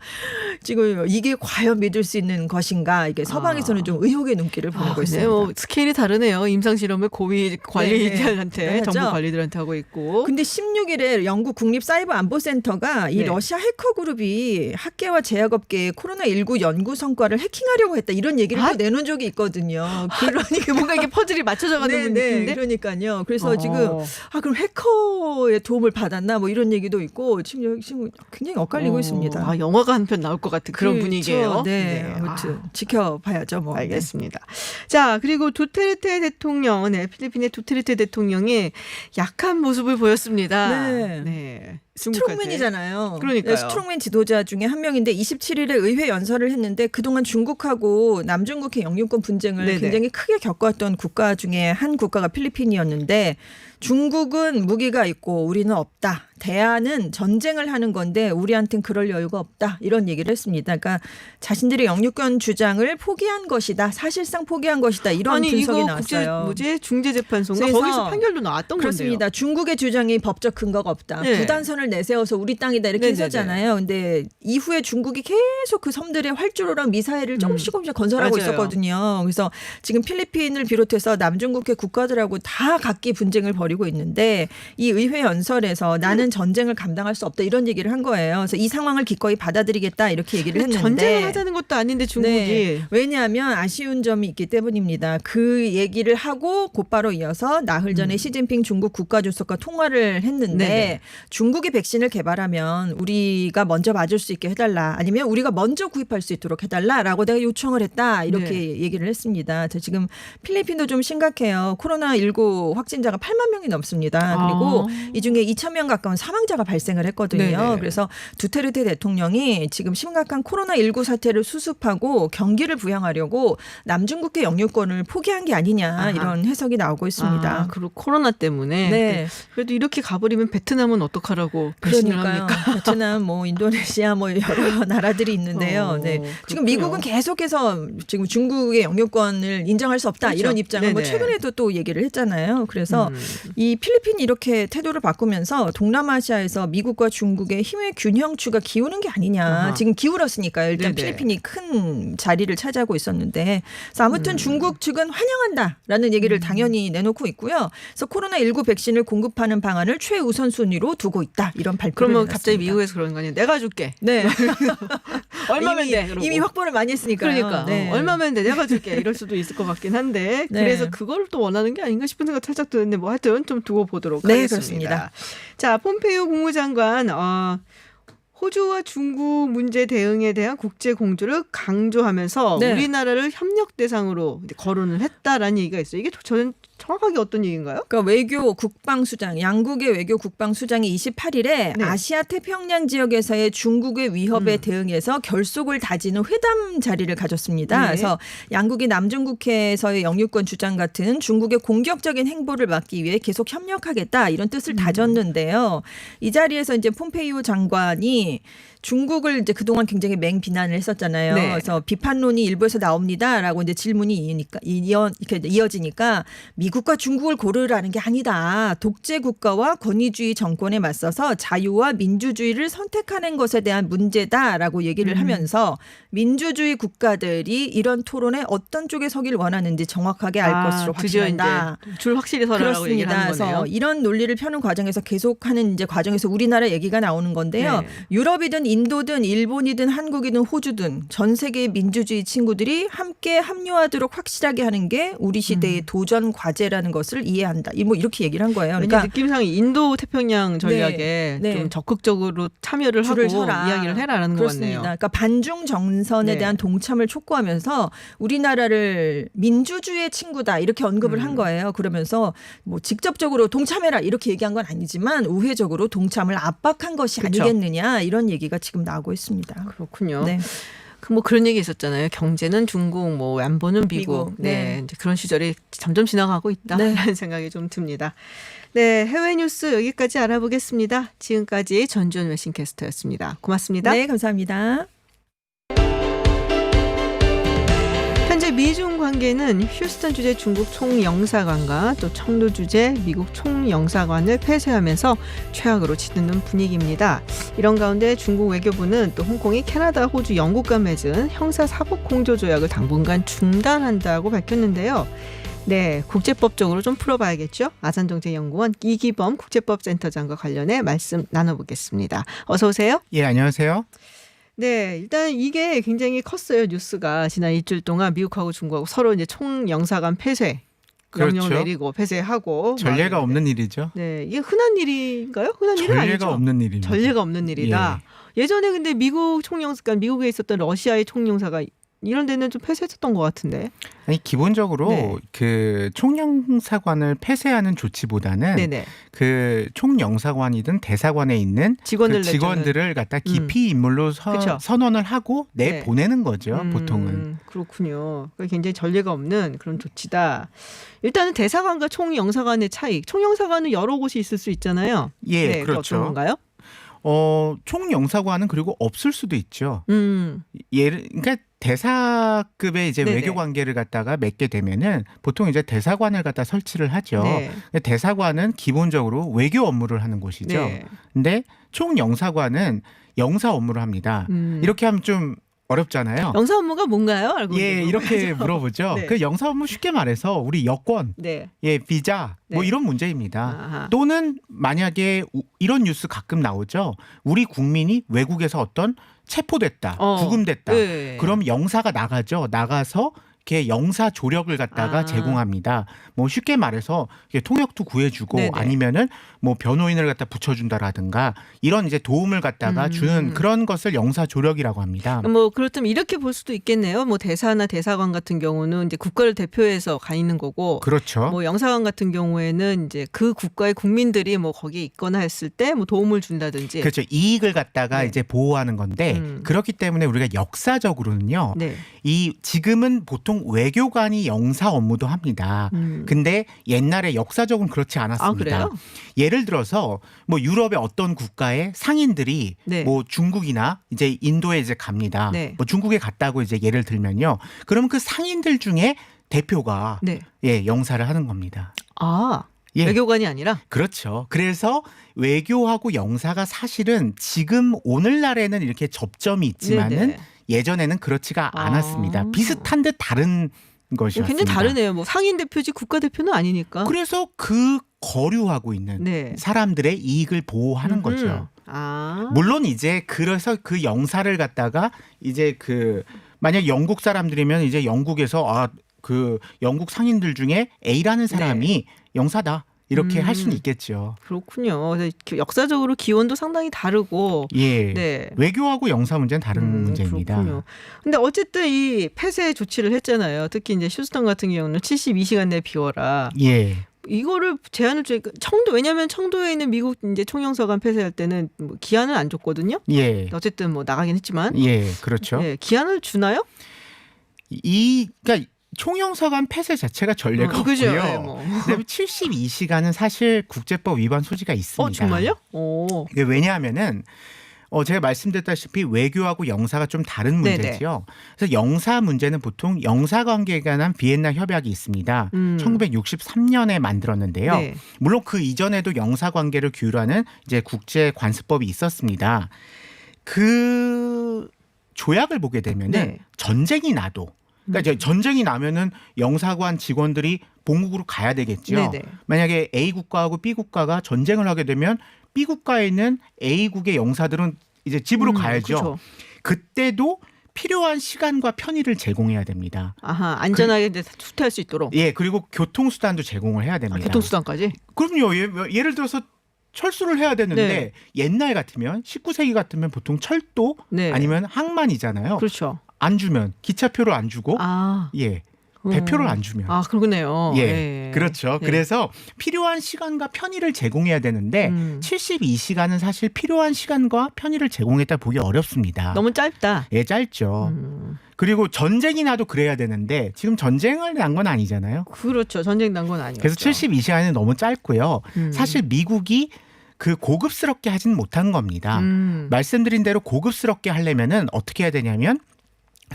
이게 과연 믿을 수 있는 것인가 이게 서방에서는 좀 의혹의 눈길을 보내고 있습니다. 뭐 스케일이 다르네요. 임상실험을 고위 관리자한테 네. 정부 관리들한테 하고 있고. 근데 16일에 영국 국립사이버안보센터가 이 네. 러시아 해커 그룹이 학계와 제약업계의 코로나19 연구 성과를 해킹하려고 했다 이런 얘기를 또 내놓은 적이 있거든요. 그러니까 뭔가 이게 퍼즐이 맞춰져 가는 느낌인데. 그러니까요. 그래서 지금 그럼 해커의 도움을 받았나 뭐 이런 얘기도 있고 지금 굉장히 엇갈리고 있습니다. 아, 영화가 한 편 나올 것 같은 그런 그렇죠. 분위기예요. 네, 아무튼 지켜봐야죠. 뭐. 알겠습니다. 자, 그리고 두테르테 대통령, 필리핀의 두테르테 대통령이 약한 모습을 보였습니다. 네. 중국한테. 스트롱맨이잖아요. 그러니까요. 스트롱맨 지도자 중에 한 명인데 27일에 의회 연설을 했는데 그동안 중국하고 남중국해 영유권 분쟁을 네네. 굉장히 크게 겪어왔던 국가 중에 한 국가가 필리핀이었는데 중국은 무기가 있고 우리는 없다. 대안은 전쟁을 하는 건데 우리한테는 그럴 여유가 없다. 이런 얘기를 했습니다. 그러니까 자신들의 영유권 주장을 포기한 것이다. 사실상 포기한 것이다. 이런 분석이 나왔어요. 국제 중재재판소인가 그래서 거기서 판결도 나왔던 그렇습니다. 건데요. 중국의 주장이 법적 근거가 없다. 네. 부단선을 내세워서 우리 땅이다 이렇게 네네네. 했었잖아요. 근데 이후에 중국이 계속 그 섬들에 활주로랑 미사일을 조금씩 건설하고 맞아요. 있었거든요. 그래서 지금 필리핀을 비롯해서 남중국해 국가들하고 다 각기 분쟁을 벌이고 있는데 이 의회 연설에서 나는 전쟁을 감당할 수 없다 이런 얘기를 한 거예요. 그래서 이 상황을 기꺼이 받아들이겠다 이렇게 얘기를 했는데 전쟁을 하자는 것도 아닌데 중국이. 네. 왜냐하면 아쉬운 점이 있기 때문입니다. 그 얘기를 하고 곧바로 이어서 나흘 전에 시진핑 중국 국가주석과 통화를 했는데 네네. 중국이 백신을 개발하면 우리가 먼저 맞을 수 있게 해달라 아니면 우리가 먼저 구입할 수 있도록 해달라라고 내가 요청을 했다 이렇게 네. 얘기를 했습니다. 지금 필리핀도 좀 심각해요. 코로나19 확진자가 8만 명이 넘습니다. 그리고 이 중에 2천 명 가까운 사망자가 발생을 했거든요. 네네. 그래서 두테르테 대통령이 지금 심각한 코로나19 사태를 수습하고 경기를 부양하려고 남중국해 영유권을 포기한 게 아니냐 아하. 이런 해석이 나오고 있습니다. 그리고 코로나 때문에. 네. 그래도 이렇게 가버리면 베트남은 어떡하라고. 하고 배신을 그러니까요. 합니까? 베트남, 뭐 인도네시아, 뭐 여러 나라들이 있는데요. 네. 지금 그렇군요. 미국은 계속해서 지금 중국의 영유권을 인정할 수 없다 그렇죠. 이런 입장을 뭐 네네. 최근에도 또 얘기를 했잖아요. 그래서 이 필리핀이 이렇게 태도를 바꾸면서 동남아시아에서 미국과 중국의 힘의 균형추가 기우는 게 아니냐. 아하. 지금 기울었으니까요. 일단 네네. 필리핀이 큰 자리를 차지하고 있었는데, 그래서 아무튼 중국 측은 환영한다라는 얘기를 당연히 내놓고 있고요. 그래서 코로나19 백신을 공급하는 방안을 최우선 순위로 두고 있다. 이런 발표를 그러면 해놨습니다. 갑자기 미국에서 그러는 거 아니에요? 내가 줄게. 네. 얼마면 이미, 돼? 그러고. 이미 확보를 많이 했으니까요. 그러니까 네. 얼마면 돼? 내가 줄게. 이럴 수도 있을 것 같긴 한데 네. 그래서 그걸 또 원하는 게 아닌가 싶은 생각 살짝 드는데 뭐 하여튼 좀 두고 보도록 네, 하겠습니다. 그렇습니다. 자, 폼페이오 국무장관 호주와 중국 문제 대응에 대한 국제 공조를 강조하면서 네. 우리나라를 협력 대상으로 이제 거론을 했다라는 얘기가 있어요. 이게 저는 정확하게 어떤 얘기인가요? 그러니까 외교 국방수장, 양국의 외교 국방수장이 28일에 네. 아시아 태평양 지역에서의 중국의 위협에 대응해서 결속을 다지는 회담 자리를 가졌습니다. 네. 그래서 양국이 남중국해에서의 영유권 주장 같은 중국의 공격적인 행보를 막기 위해 계속 협력하겠다 이런 뜻을 다졌는데요. 이 자리에서 이제 폼페이오 장관이 중국을 이제 그동안 굉장히 맹비난을 했었잖아요. 네. 그래서 비판론이 일부에서 나옵니다라고 이제 질문이 이렇게 이어지니까 미국과 중국을 고르라는 게 아니다. 독재 국가와 권위주의 정권에 맞서서 자유와 민주주의를 선택하는 것에 대한 문제다라고 얘기를 하면서 민주주의 국가들이 이런 토론에 어떤 쪽에 서길 원하는지 정확하게 알 것으로 드디어 확신한다. 이제 줄 확실히 서라라고 얘기를 그렇습니다. 하는 거네요. 그래서 이런 논리를 펴는 과정에서 계속하는 이제 과정에서 우리나라 얘기가 나오는 건데요. 네. 유럽이든 인도든 일본이든 한국이든 호주든 전 세계의 민주주의 친구들이 함께 합류하도록 확실하게 하는 게 우리 시대의 도전 과제라는 것을 이해한다. 뭐 이렇게 얘기를 한 거예요. 왠지 그러니까 느낌상 인도 태평양 전략에 네, 네. 좀 적극적으로 참여를 하고 줄을 서라. 이야기를 해라라는 그렇습니다. 거네요. 그러니까 반중 정선에 네. 대한 동참을 촉구하면서 우리나라를 민주주의의 친구다 이렇게 언급을 한 거예요. 그러면서 뭐 직접적으로 동참해라 이렇게 얘기한 건 아니지만 우회적으로 동참을 압박한 것이 그렇죠. 아니겠느냐 이런 얘기가 지금 나오고 있습니다. 그렇군요. 네. 뭐 그런 얘기 있었잖아요. 경제는 중국, 뭐 안보는 미국. 미국. 네. 네. 이제 그런 시절이 점점 지나가고 있다라는 네. 생각이 좀 듭니다. 네, 해외 뉴스 여기까지 알아보겠습니다. 지금까지 전준 웨싱캐스터였습니다. 고맙습니다. 네, 감사합니다. 현재 미중 관계는 휴스턴 주재 중국 총영사관과 또 청도 주재 미국 총영사관을 폐쇄하면서 최악으로 치닫는 분위기입니다. 이런 가운데 중국 외교부는 또 홍콩이 캐나다, 호주, 영국과 맺은 형사사법 공조 조약을 당분간 중단한다고 밝혔는데요. 네, 국제법적으로 좀 풀어봐야겠죠. 아산정책연구원 이기범 국제법센터장과 관련해 말씀 나눠보겠습니다. 어서 오세요. 예, 안녕하세요. 네, 일단 이게 굉장히 컸어요. 뉴스가 지난 일주일 동안 미국하고 중국하고 서로 이제 총영사관 폐쇄 명령을 그렇죠. 내리고 폐쇄하고 전례가 막 없는 일이죠. 네, 이게 흔한 일인가요? 흔한 일은 전례가 아니죠. 없는 일입니다. 전례가 없는 일이다. 예전에 근데 미국 총영사관, 미국에 있었던 러시아의 총영사가 이런 데는 좀 폐쇄했었던 것 같은데. 아니 기본적으로 네. 그 총영사관을 폐쇄하는 조치보다는 네네. 그 총영사관이든 대사관에 있는 직원들 그 직원들을 갖다 기피 인물로 그쵸. 선언을 하고 네. 내보내는 거죠. 보통은. 그렇군요. 굉장히 전례가 없는 그런 조치다. 일단은 대사관과 총영사관의 차이. 총영사관은 여러 곳이 있을 수 있잖아요. 예, 네, 그렇죠. 어떤 건가요? 총영사관은 그리고 없을 수도 있죠. 그러니까 대사급의 이제 네네. 외교 관계를 갖다가 맺게 되면은 보통 이제 대사관을 갖다 설치를 하죠. 네. 근데 대사관은 기본적으로 외교 업무를 하는 곳이죠. 네. 근데 총영사관은 영사 업무를 합니다. 이렇게 하면 좀 어렵잖아요. 영사 업무가 뭔가요? 알고 예, 있는 거. 이렇게 물어보죠. 네. 그 영사 업무 쉽게 말해서 우리 여권, 네. 예, 비자 뭐 네. 이런 문제입니다. 아하. 또는 만약에 이런 뉴스 가끔 나오죠. 우리 국민이 외국에서 어떤 체포됐다, 구금됐다. 네. 그럼 영사가 나가죠. 나가서 이렇게 영사 조력을 갖다가 제공합니다. 뭐 쉽게 말해서 통역도 구해주고 네네. 아니면은 뭐 변호인을 갖다 붙여준다라든가 이런 이제 도움을 갖다가 주는 그런 것을 영사 조력이라고 합니다. 뭐 그렇다면 이렇게 볼 수도 있겠네요. 뭐 대사나 대사관 같은 경우는 이제 국가를 대표해서 가 있는 거고, 그렇죠. 뭐 영사관 같은 경우에는 이제 그 국가의 국민들이 뭐 거기에 있거나 했을 때 뭐 도움을 준다든지. 그렇죠. 이익을 갖다가 네. 이제 보호하는 건데 그렇기 때문에 우리가 역사적으로는요. 네. 이 지금은 보통 보통 외교관이 영사 업무도 합니다. 근데 옛날에 역사적으로 그렇지 않았습니다. 아, 그래요? 예를 들어서 뭐 유럽의 어떤 국가의 상인들이 네. 뭐 중국이나 이제 인도에 이제 갑니다. 네. 뭐 중국에 갔다고 이제 예를 들면요. 그러면 그 상인들 중에 대표가 네. 예, 영사를 하는 겁니다. 아, 예. 외교관이 아니라? 그렇죠. 그래서 외교하고 영사가 사실은 지금 오늘날에는 이렇게 접점이 있지만은 네네. 예전에는 그렇지가 아. 않았습니다. 비슷한 듯 다른 것이었습니다. 굉장히 다르네요. 뭐 상인 대표지 국가대표는 아니니까. 그래서 그 거류하고 있는 네. 사람들의 이익을 보호하는 거죠. 아. 물론 이제 그래서 그 영사를 갖다가 이제 그 만약 영국 사람들이면 이제 영국에서 그 영국 상인들 중에 A라는 사람이 영사다 이렇게 할 수는 있겠죠. 그렇군요. 그래서 역사적으로 기원도 상당히 다르고. 예. 네. 외교하고 영사 문제는 다른 문제입니다. 그렇군요. 근데 어쨌든 이 폐쇄 조치를 했잖아요. 특히 이제 휴스턴 같은 경우는 72시간 내에 비워라. 예. 이거를 제한을 왜냐하면 청도에 있는 미국 이제 총영사관 폐쇄할 때는 뭐 기한을 안 줬거든요. 예. 어쨌든 뭐 나가긴 했지만. 예. 그렇죠. 네, 기한을 주나요? 그러니까 총영사관 폐쇄 자체가 전례가 그죠? 없고요. 네, 뭐. 그다음에 72시간은 사실 국제법 위반 소지가 있습니다. 정말요? 오. 이게 왜냐하면은 제가 말씀드렸다시피 외교하고 영사가 좀 다른 문제지요. 그래서 영사 문제는 보통 영사 관계에 관한 비엔나 협약이 있습니다. 1963년에 만들었는데요. 네. 물론 그 이전에도 영사 관계를 규율하는 이제 국제 관습법이 있었습니다. 그 조약을 보게 되면은 네. 전쟁이 나도 그러니까 이제 전쟁이 나면은 영사관 직원들이 본국으로 가야 되겠죠. 네네. 만약에 A 국가하고 B 국가가 전쟁을 하게 되면 B 국가에 있는 A국의 영사들은 이제 집으로 가야죠. 그렇죠. 그때도 필요한 시간과 편의를 제공해야 됩니다. 아하, 안전하게 이제 후퇴할 수 있도록. 예, 그리고 교통수단도 제공을 해야 됩니다. 교통수단까지? 그럼요. 예를 들어서 철수를 해야 되는데 네. 옛날 같으면 19세기 같으면 보통 철도 네. 아니면 항만이잖아요. 그렇죠. 안 주면 기차표를 안 주고 아. 예. 배표를 안 주면. 아, 그러네요. 예. 네. 그렇죠. 네. 그래서 필요한 시간과 편의를 제공해야 되는데 72시간은 사실 필요한 시간과 편의를 제공했다 보기 어렵습니다. 너무 짧다. 예, 짧죠. 그리고 전쟁이 나도 그래야 되는데 지금 전쟁을 난 건 아니잖아요. 그렇죠. 전쟁 난 건 아니었죠. 그래서 72시간은 너무 짧고요. 사실 미국이 그 고급스럽게 하진 못한 겁니다. 말씀드린 대로 고급스럽게 하려면은 어떻게 해야 되냐면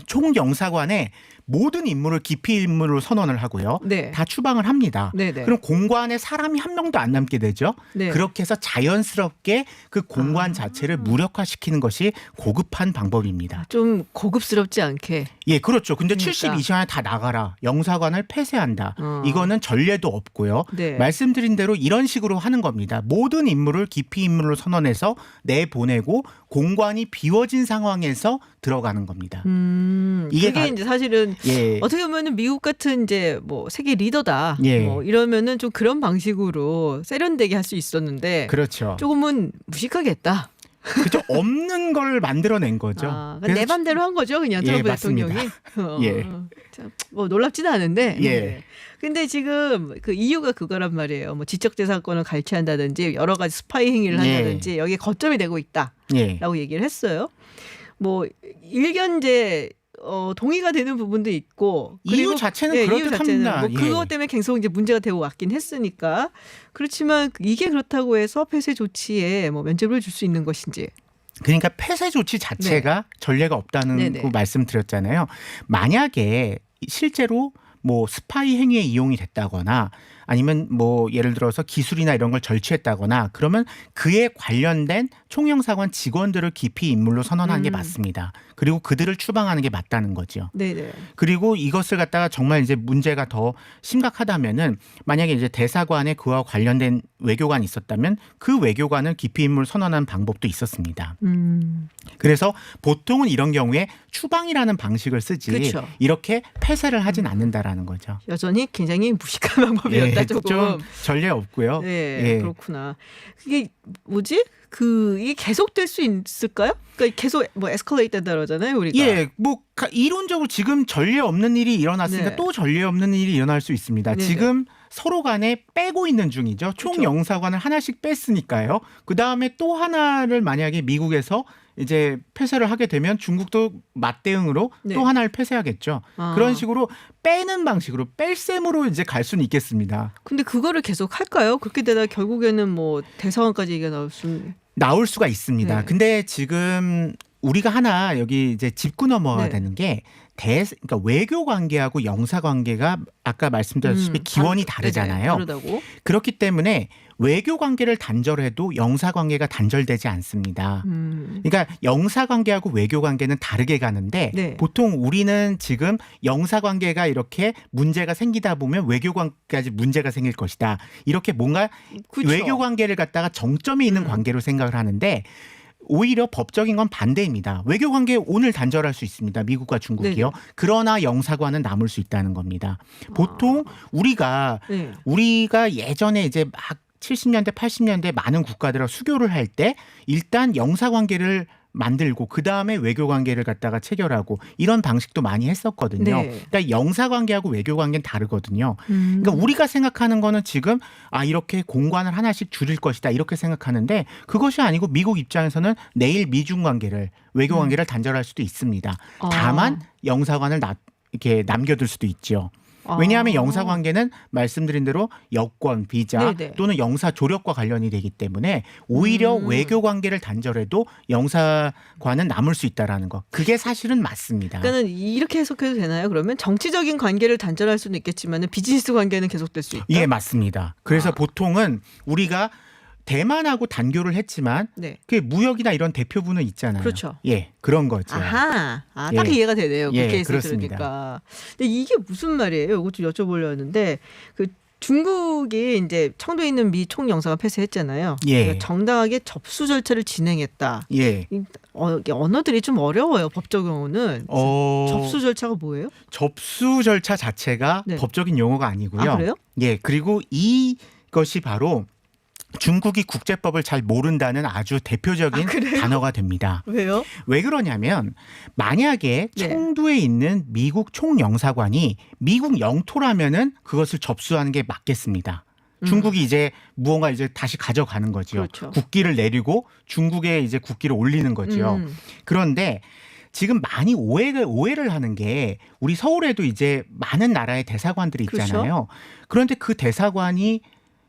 총영사관에 모든 임무를 기피 임무로 선언을 하고요. 네. 다 추방을 합니다. 네네. 그럼 공관에 사람이 한 명도 안 남게 되죠. 네. 그렇게 해서 자연스럽게 그 공관 자체를 무력화시키는 것이 고급한 방법입니다. 좀 고급스럽지 않게. 예, 그렇죠. 근데 그러니까. 72시간에 다 나가라. 영사관을 폐쇄한다. 어. 이거는 전례도 없고요. 네. 말씀드린 대로 이런 식으로 하는 겁니다. 모든 임무를 기피 임무로 선언해서 내보내고 공관이 비워진 상황에서 들어가는 겁니다. 이게 그게 이제 사실은 예. 어떻게 보면은 미국 같은 이제 뭐 세계 리더다. 예. 뭐 이러면은 좀 그런 방식으로 세련되게 할 수 있었는데 그렇죠. 조금은 무식하게 했다. 그죠. 없는 걸 만들어낸 거죠. 아, 그래서 내 맘대로 한 거죠, 그냥 예, 트럼프 맞습니다. 대통령이. 예. 참, 뭐 놀랍지는 않은데. 예. 네. 근데 지금 그 이유가 그거란 말이에요. 뭐 지적재산권을 갈취한다든지 여러 가지 스파이 행위를 예. 한다든지 여기에 거점이 되고 있다라고 예. 얘기를 했어요. 뭐 일견제 동의가 되는 부분도 있고 이유 자체는 이유 그렇듯합니다. 자체는 뭐 예. 그것 때문에 계속 이제 문제가 되고 왔긴 했으니까 그렇지만 이게 그렇다고 해서 폐쇄 조치에 뭐 면죄부를 줄 수 있는 것인지. 그러니까 폐쇄 조치 자체가 전례가 없다는 네네. 거 말씀드렸잖아요. 만약에 실제로 뭐 스파이 행위에 이용이 됐다거나 아니면 뭐 예를 들어서 기술이나 이런 걸 절취했다거나 그러면 그에 관련된 총영사관 직원들을 기피 인물로 선언하는 게 맞습니다. 그리고 그들을 추방하는 게 맞다는 거죠. 네네. 그리고 이것을 갖다가 정말 이제 문제가 더 심각하다면은 만약에 이제 대사관에 그와 관련된 외교관이 있었다면 그 외교관을 기피 인물 선언하는 방법도 있었습니다. 그래서 보통은 이런 경우에 추방이라는 방식을 쓰지 그렇죠. 이렇게 폐쇄를 하진 않는다라는 거죠. 여전히 굉장히 무식한 방법이었다 조금. 좀 전례 없고요. 네, 예. 그렇구나. 그게 뭐지? 이게 계속될 수 있을까요? 그러니까 계속 뭐 에스컬레이트 된다 그러잖아요, 우리가. 예, 뭐 이론적으로 지금 전례 없는 일이 일어났으니까 네. 또 전례 없는 일이 일어날 수 있습니다. 네네. 지금 서로 간에 빼고 있는 중이죠. 총 그렇죠. 영사관을 하나씩 뺐으니까요. 그 다음에 또 하나를 만약에 미국에서 이제 폐쇄를 하게 되면 중국도 맞대응으로 네. 또 하나를 폐쇄하겠죠. 그런 식으로 빼는 방식으로 뺄셈으로 이제 갈 수는 있겠습니다. 근데 그거를 계속 할까요? 그렇게 되다 결국에는 뭐 대사관까지 얘기가 나올 수가 있습니다. 네. 근데 지금 우리가 하나 여기 이제 짚고 넘어가야 네. 되는 게 그러니까 외교 관계하고 영사 관계가 아까 말씀드렸다시피 기원이 다르잖아요. 다르다고. 그렇기 때문에 외교 관계를 단절해도 영사 관계가 단절되지 않습니다. 그러니까 영사 관계하고 외교 관계는 다르게 가는데 네. 보통 우리는 지금 영사 관계가 이렇게 문제가 생기다 보면 외교 관계까지 문제가 생길 것이다. 이렇게 뭔가 그쵸. 외교 관계를 갖다가 정점이 있는 관계로 생각을 하는데 오히려 법적인 건 반대입니다. 외교 관계 오늘 단절할 수 있습니다. 미국과 중국이요. 네네. 그러나 영사관은 남을 수 있다는 겁니다. 보통 우리가 예전에 이제 막 70년대, 80년대 많은 국가들하고 수교를 할 때 일단 영사 관계를 만들고 그 다음에 외교 관계를 갖다가 체결하고 이런 방식도 많이 했었거든요. 네. 그러니까 영사 관계하고 외교 관계는 다르거든요. 그러니까 우리가 생각하는 거는 지금 이렇게 공관을 하나씩 줄일 것이다 이렇게 생각하는데 그것이 아니고 미국 입장에서는 내일 미중 관계를 외교 관계를 단절할 수도 있습니다. 다만 영사관을 이렇게 남겨둘 수도 있죠. 왜냐하면 영사 관계는 말씀드린 대로 여권, 비자 네네. 또는 영사 조력과 관련이 되기 때문에 오히려 외교 관계를 단절해도 영사관은 남을 수 있다라는 거. 그게 사실은 맞습니다. 그러니까는 이렇게 해석해도 되나요? 그러면 정치적인 관계를 단절할 수는 있겠지만 비즈니스 관계는 계속될 수 있다. 예, 맞습니다. 그래서 보통은 우리가 대만하고 단교를 했지만 네. 그 무역이나 이런 대표부는 있잖아요. 그렇죠. 예, 그런 거죠. 아하, 딱 예. 이해가 되네요. 그 예, 케이스 그렇습니다. 들으니까. 근데 이게 무슨 말이에요? 이것 좀 여쭤보려는데 그 중국이 이제 청도에 있는 미 총영사관 폐쇄했잖아요. 예. 그러니까 정당하게 접수 절차를 진행했다. 예. 이게 언어들이 좀 어려워요. 법적 용어는. 접수 절차가 뭐예요? 접수 절차 자체가 네. 법적인 용어가 아니고요. 아, 그래요? 예, 그리고 이것이 바로 중국이 국제법을 잘 모른다는 아주 대표적인 그래요? 단어가 됩니다. 왜요? 왜 그러냐면 만약에 네. 청두에 있는 미국 총영사관이 미국 영토라면은 그것을 접수하는 게 맞겠습니다. 중국이 이제 무언가 이제 다시 가져가는 거죠. 그렇죠. 국기를 내리고 중국에 이제 국기를 올리는 거죠. 그런데 지금 많이 오해를 하는 게 우리 서울에도 이제 많은 나라의 대사관들이 있잖아요. 그렇죠. 그런데 그 대사관이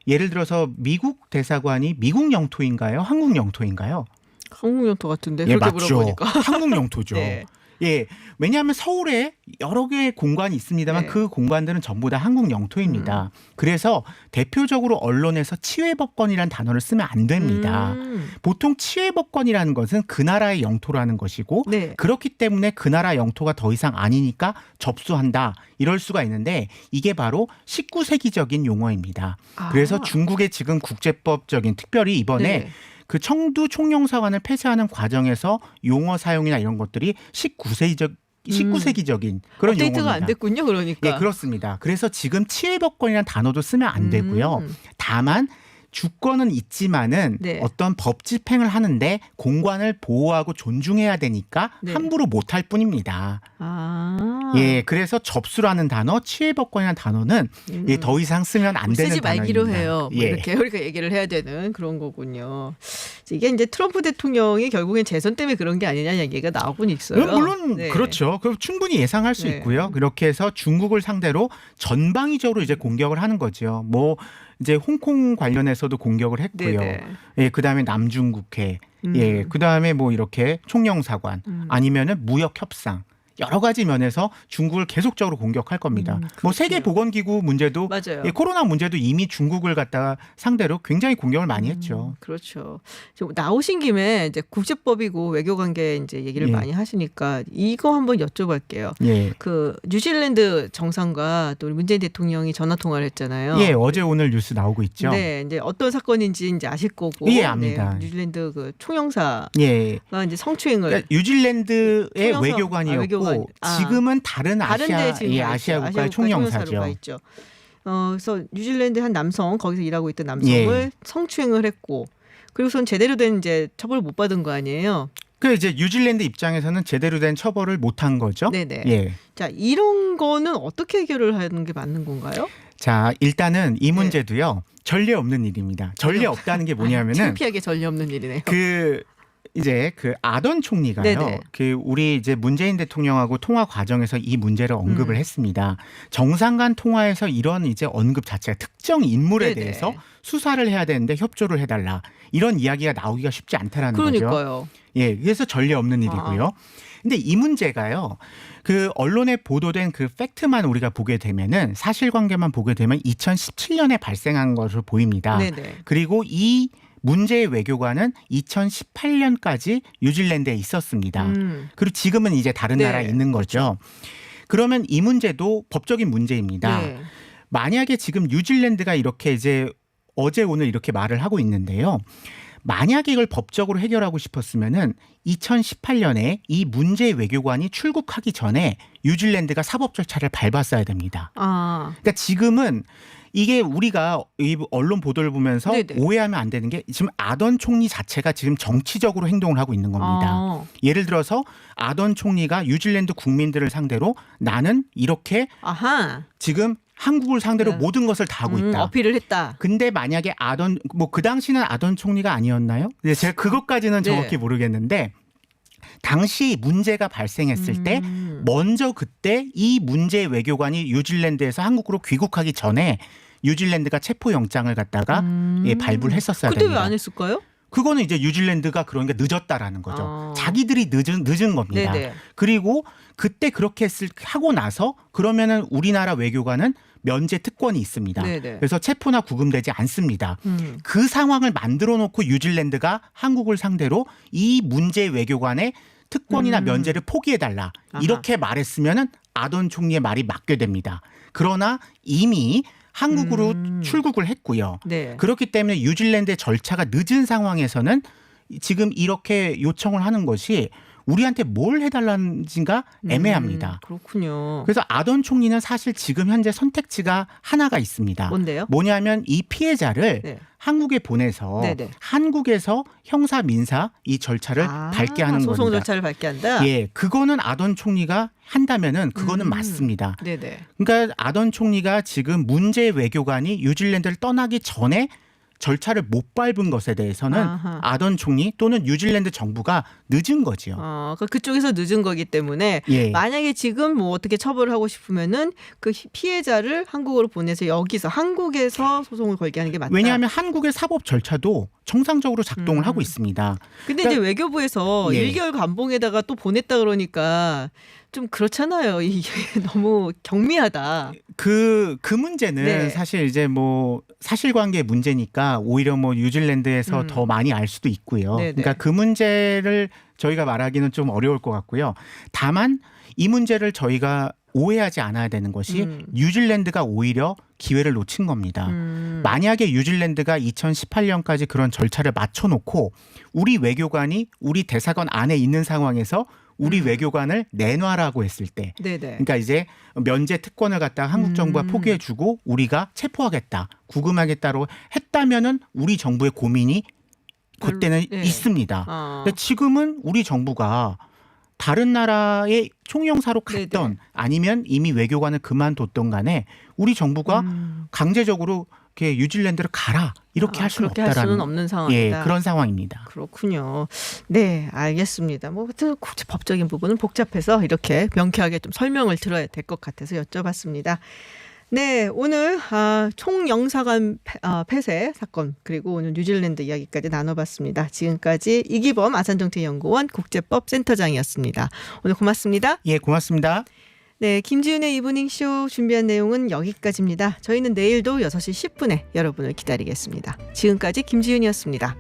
예를 들어서 미국 대사관이 미국 영토인가요? 한국 영토인가요? 한국 영토 같은데 예, 그렇게 맞죠. 물어보니까. 한국 영토죠. 네. 예, 왜냐하면 서울에 여러 개의 공관이 있습니다만 네. 그 공관들은 전부 다 한국 영토입니다. 그래서 대표적으로 언론에서 치외법권이라는 단어를 쓰면 안 됩니다. 보통 치외법권이라는 것은 그 나라의 영토라는 것이고 네. 그렇기 때문에 그 나라 영토가 더 이상 아니니까 접수한다. 이럴 수가 있는데 이게 바로 19세기적인 용어입니다. 그래서 중국의 지금 국제법적인 특별히 이번에 네. 그 청두 총영사관을 폐쇄하는 과정에서 용어 사용이나 이런 것들이 19세기적인 그런 업데이트가 용어입니다. 안 됐군요. 그러니까. 예, 그렇습니다. 그래서 지금 치외법권이라는 단어도 쓰면 안 되고요. 다만 주권은 있지만은 네. 어떤 법 집행을 하는데 공관을 보호하고 존중해야 되니까 네. 함부로 못할 뿐입니다. 아. 예, 그래서 접수라는 단어, 치외법권이라는 단어는 예, 더 이상 쓰면 안 되는 쓰지 말기로 단어입니다. 해요. 뭐 예. 이렇게 우리가 얘기를 해야 되는 그런 거군요. 이게 이제 트럼프 대통령이 결국엔 재선 때문에 그런 게 아니냐 얘기가 나오곤 있어요. 물론 네. 그렇죠. 그럼 충분히 예상할 수 네. 있고요. 그렇게 해서 중국을 상대로 전방위적으로 이제 공격을 하는 거죠. 뭐 이제 홍콩 관련해서도 공격을 했고요. 네네. 예, 그다음에 남중국해, 예, 그다음에 뭐 이렇게 총영사관 아니면은 무역 협상. 여러 가지 면에서 중국을 계속적으로 공격할 겁니다. 뭐 세계 보건기구 문제도 맞아요. 예, 코로나 문제도 이미 중국을 갖다가 상대로 굉장히 공격을 많이 했죠. 그렇죠. 지금 나오신 김에 이제 국제법이고 외교관계 이제 얘기를 예. 많이 하시니까 이거 한번 여쭤볼게요. 예. 그 뉴질랜드 정상과 또 우리 문재인 대통령이 전화 통화를 했잖아요. 예, 어제 오늘 뉴스 나오고 있죠. 네, 이제 어떤 사건인지 이제 아실 거고. 예, 압니다. 네, 뉴질랜드 그 총영사가 예. 이제 성추행을 그러니까 뉴질랜드의 총영사- 외교관이었고 외교관. 지금은 다른 다른데 지금 예, 가 아시아 있죠. 국가의 총영사로 총영사죠. 가 있죠. 그래서 뉴질랜드 한 남성 거기서 일하고 있던 남성을 예. 성추행을 했고 그리고선 제대로 된 이제 처벌을 못 받은 거 아니에요. 그 이제 뉴질랜드 입장에서는 제대로 된 처벌을 못한 거죠. 네네. 예. 자 이런 거는 어떻게 해결을 하는 게 맞는 건가요? 자, 일단은 이 네. 문제도요. 전례 없는 일입니다. 전례 없다는 게 뭐냐면은 창피하게 전례 없는 일이네요. 그 이제 그 아던 총리가요. 네네. 그 우리 이제 문재인 대통령하고 통화 과정에서 이 문제를 언급을 했습니다. 정상 간 통화에서 이런 이제 언급 자체가 특정 인물에 네네. 대해서 수사를 해야 되는데 협조를 해달라. 이런 이야기가 나오기가 쉽지 않다라는 거죠. 그러니까요. 예, 그래서 전례 없는 일이고요. 근데 이 문제가요. 그 언론에 보도된 그 팩트만 우리가 보게 되면은 사실관계만 보게 되면 2017년에 발생한 것으로 보입니다. 네네. 그리고 이 문제의 외교관은 2018년까지 뉴질랜드에 있었습니다. 그리고 지금은 이제 다른 네, 나라에 있는 거죠. 그러면 이 문제도 법적인 문제입니다. 네. 만약에 지금 뉴질랜드가 이렇게 이제 어제 오늘 이렇게 말을 하고 있는데요. 만약에 이걸 법적으로 해결하고 싶었으면은 2018년에 이 문제의 외교관이 출국하기 전에 뉴질랜드가 사법 절차를 밟았어야 됩니다. 아, 그러니까 지금은 이게 우리가 이 언론 보도를 보면서 네네. 오해하면 안 되는 게 지금 아던 총리 자체가 지금 정치적으로 행동을 하고 있는 겁니다. 아. 예를 들어서 아던 총리가 뉴질랜드 국민들을 상대로 나는 이렇게 아하. 지금 한국을 상대로 네. 모든 것을 다 하고 있다. 어필을 했다. 근데 만약에 아던 뭐 그 당시는 아던 총리가 아니었나요? 근데 제가 그것까지는 네. 정확히 모르겠는데 당시 문제가 발생했을 때 먼저 그때 이 문제의 외교관이 뉴질랜드에서 한국으로 귀국하기 전에 뉴질랜드가 체포 영장을 갖다가 예, 발부를 했었어야 그때 됩니다. 왜 안 했을까요? 그거는 이제 뉴질랜드가 그러니까 늦었다라는 거죠. 아. 자기들이 늦은 겁니다. 네네. 그리고 그때 그렇게 하고 나서 그러면은 우리나라 외교관은 면제 특권이 있습니다. 네네. 그래서 체포나 구금되지 않습니다. 음. 그 상황을 만들어 놓고 뉴질랜드가 한국을 상대로 이 문제 외교관의 특권이나 면제를 포기해달라. 아하. 이렇게 말했으면은 아던 총리의 말이 맞게 됩니다. 그러나 이미 한국으로 출국을 했고요. 네. 그렇기 때문에 뉴질랜드의 절차가 늦은 상황에서는 지금 이렇게 요청을 하는 것이 우리한테 뭘 해달라는지가 애매합니다. 그렇군요. 그래서 아던 총리는 사실 지금 현재 선택지가 하나가 있습니다. 뭔데요? 뭐냐면 이 피해자를 네. 한국에 보내서 네네. 한국에서 형사 민사 이 절차를 밟게 하는 소송 겁니다. 절차를 밟게 한다. 예, 그거는 아던 총리가 한다면은 그거는 맞습니다. 네네. 그러니까 아던 총리가 지금 문제 외교관이 뉴질랜드를 떠나기 전에 절차를 못 밟은 것에 대해서는 아하. 아던 총리 또는 뉴질랜드 정부가 늦은 거지요. 그러니까 그쪽에서 늦은 거기 때문에 예. 만약에 지금 뭐 어떻게 처벌을 하고 싶으면은 그 피해자를 한국으로 보내서 여기서 한국에서 소송을 걸게 하는 게 맞다. 왜냐하면 한국의 사법 절차도 정상적으로 작동을 하고 있습니다. 근데 그러니까- 이제 외교부에서 예. 1개월 감봉에다가 또 보냈다 그러니까 좀 그렇잖아요. 이게 너무 경미하다. 그 문제는 네. 사실 이제 뭐 사실관계 문제니까 오히려 뭐 뉴질랜드에서 더 많이 알 수도 있고요. 네네. 그러니까 그 문제를 저희가 말하기는 좀 어려울 것 같고요. 다만 이 문제를 저희가 오해하지 않아야 되는 것이 뉴질랜드가 오히려 기회를 놓친 겁니다. 만약에 뉴질랜드가 2018년까지 그런 절차를 맞춰놓고 우리 외교관이 우리 대사관 안에 있는 상황에서 우리 외교관을 내놔라고 했을 때 네네. 그러니까 이제 면제 특권을 갖다가 한국 정부가 포기해주고 우리가 체포하겠다, 구금하겠다로 했다면은 우리 정부의 고민이 그때는 네. 있습니다. 아. 근데 지금은 우리 정부가 다른 나라의 총영사로 갔던 네네. 아니면 이미 외교관을 그만뒀던 간에 우리 정부가 강제적으로 이렇게 뉴질랜드를 가라 이렇게 할 수는 그렇게 할 없다라는 수는 없는 상황이다. 예, 그런 상황입니다. 그렇군요. 네, 알겠습니다. 뭐 법적인 부분은 복잡해서 이렇게 명쾌하게 좀 설명을 들어야 될 것 같아서 여쭤봤습니다. 네, 오늘 총영사관 폐쇄 사건 그리고 오늘 뉴질랜드 이야기까지 나눠봤습니다. 지금까지 이기범 아산정책연구원 국제법 센터장이었습니다. 오늘 고맙습니다. 예, 고맙습니다. 네, 김지윤의 이브닝쇼 준비한 내용은 여기까지입니다. 저희는 내일도 6시 10분에 여러분을 기다리겠습니다. 지금까지 김지윤이었습니다.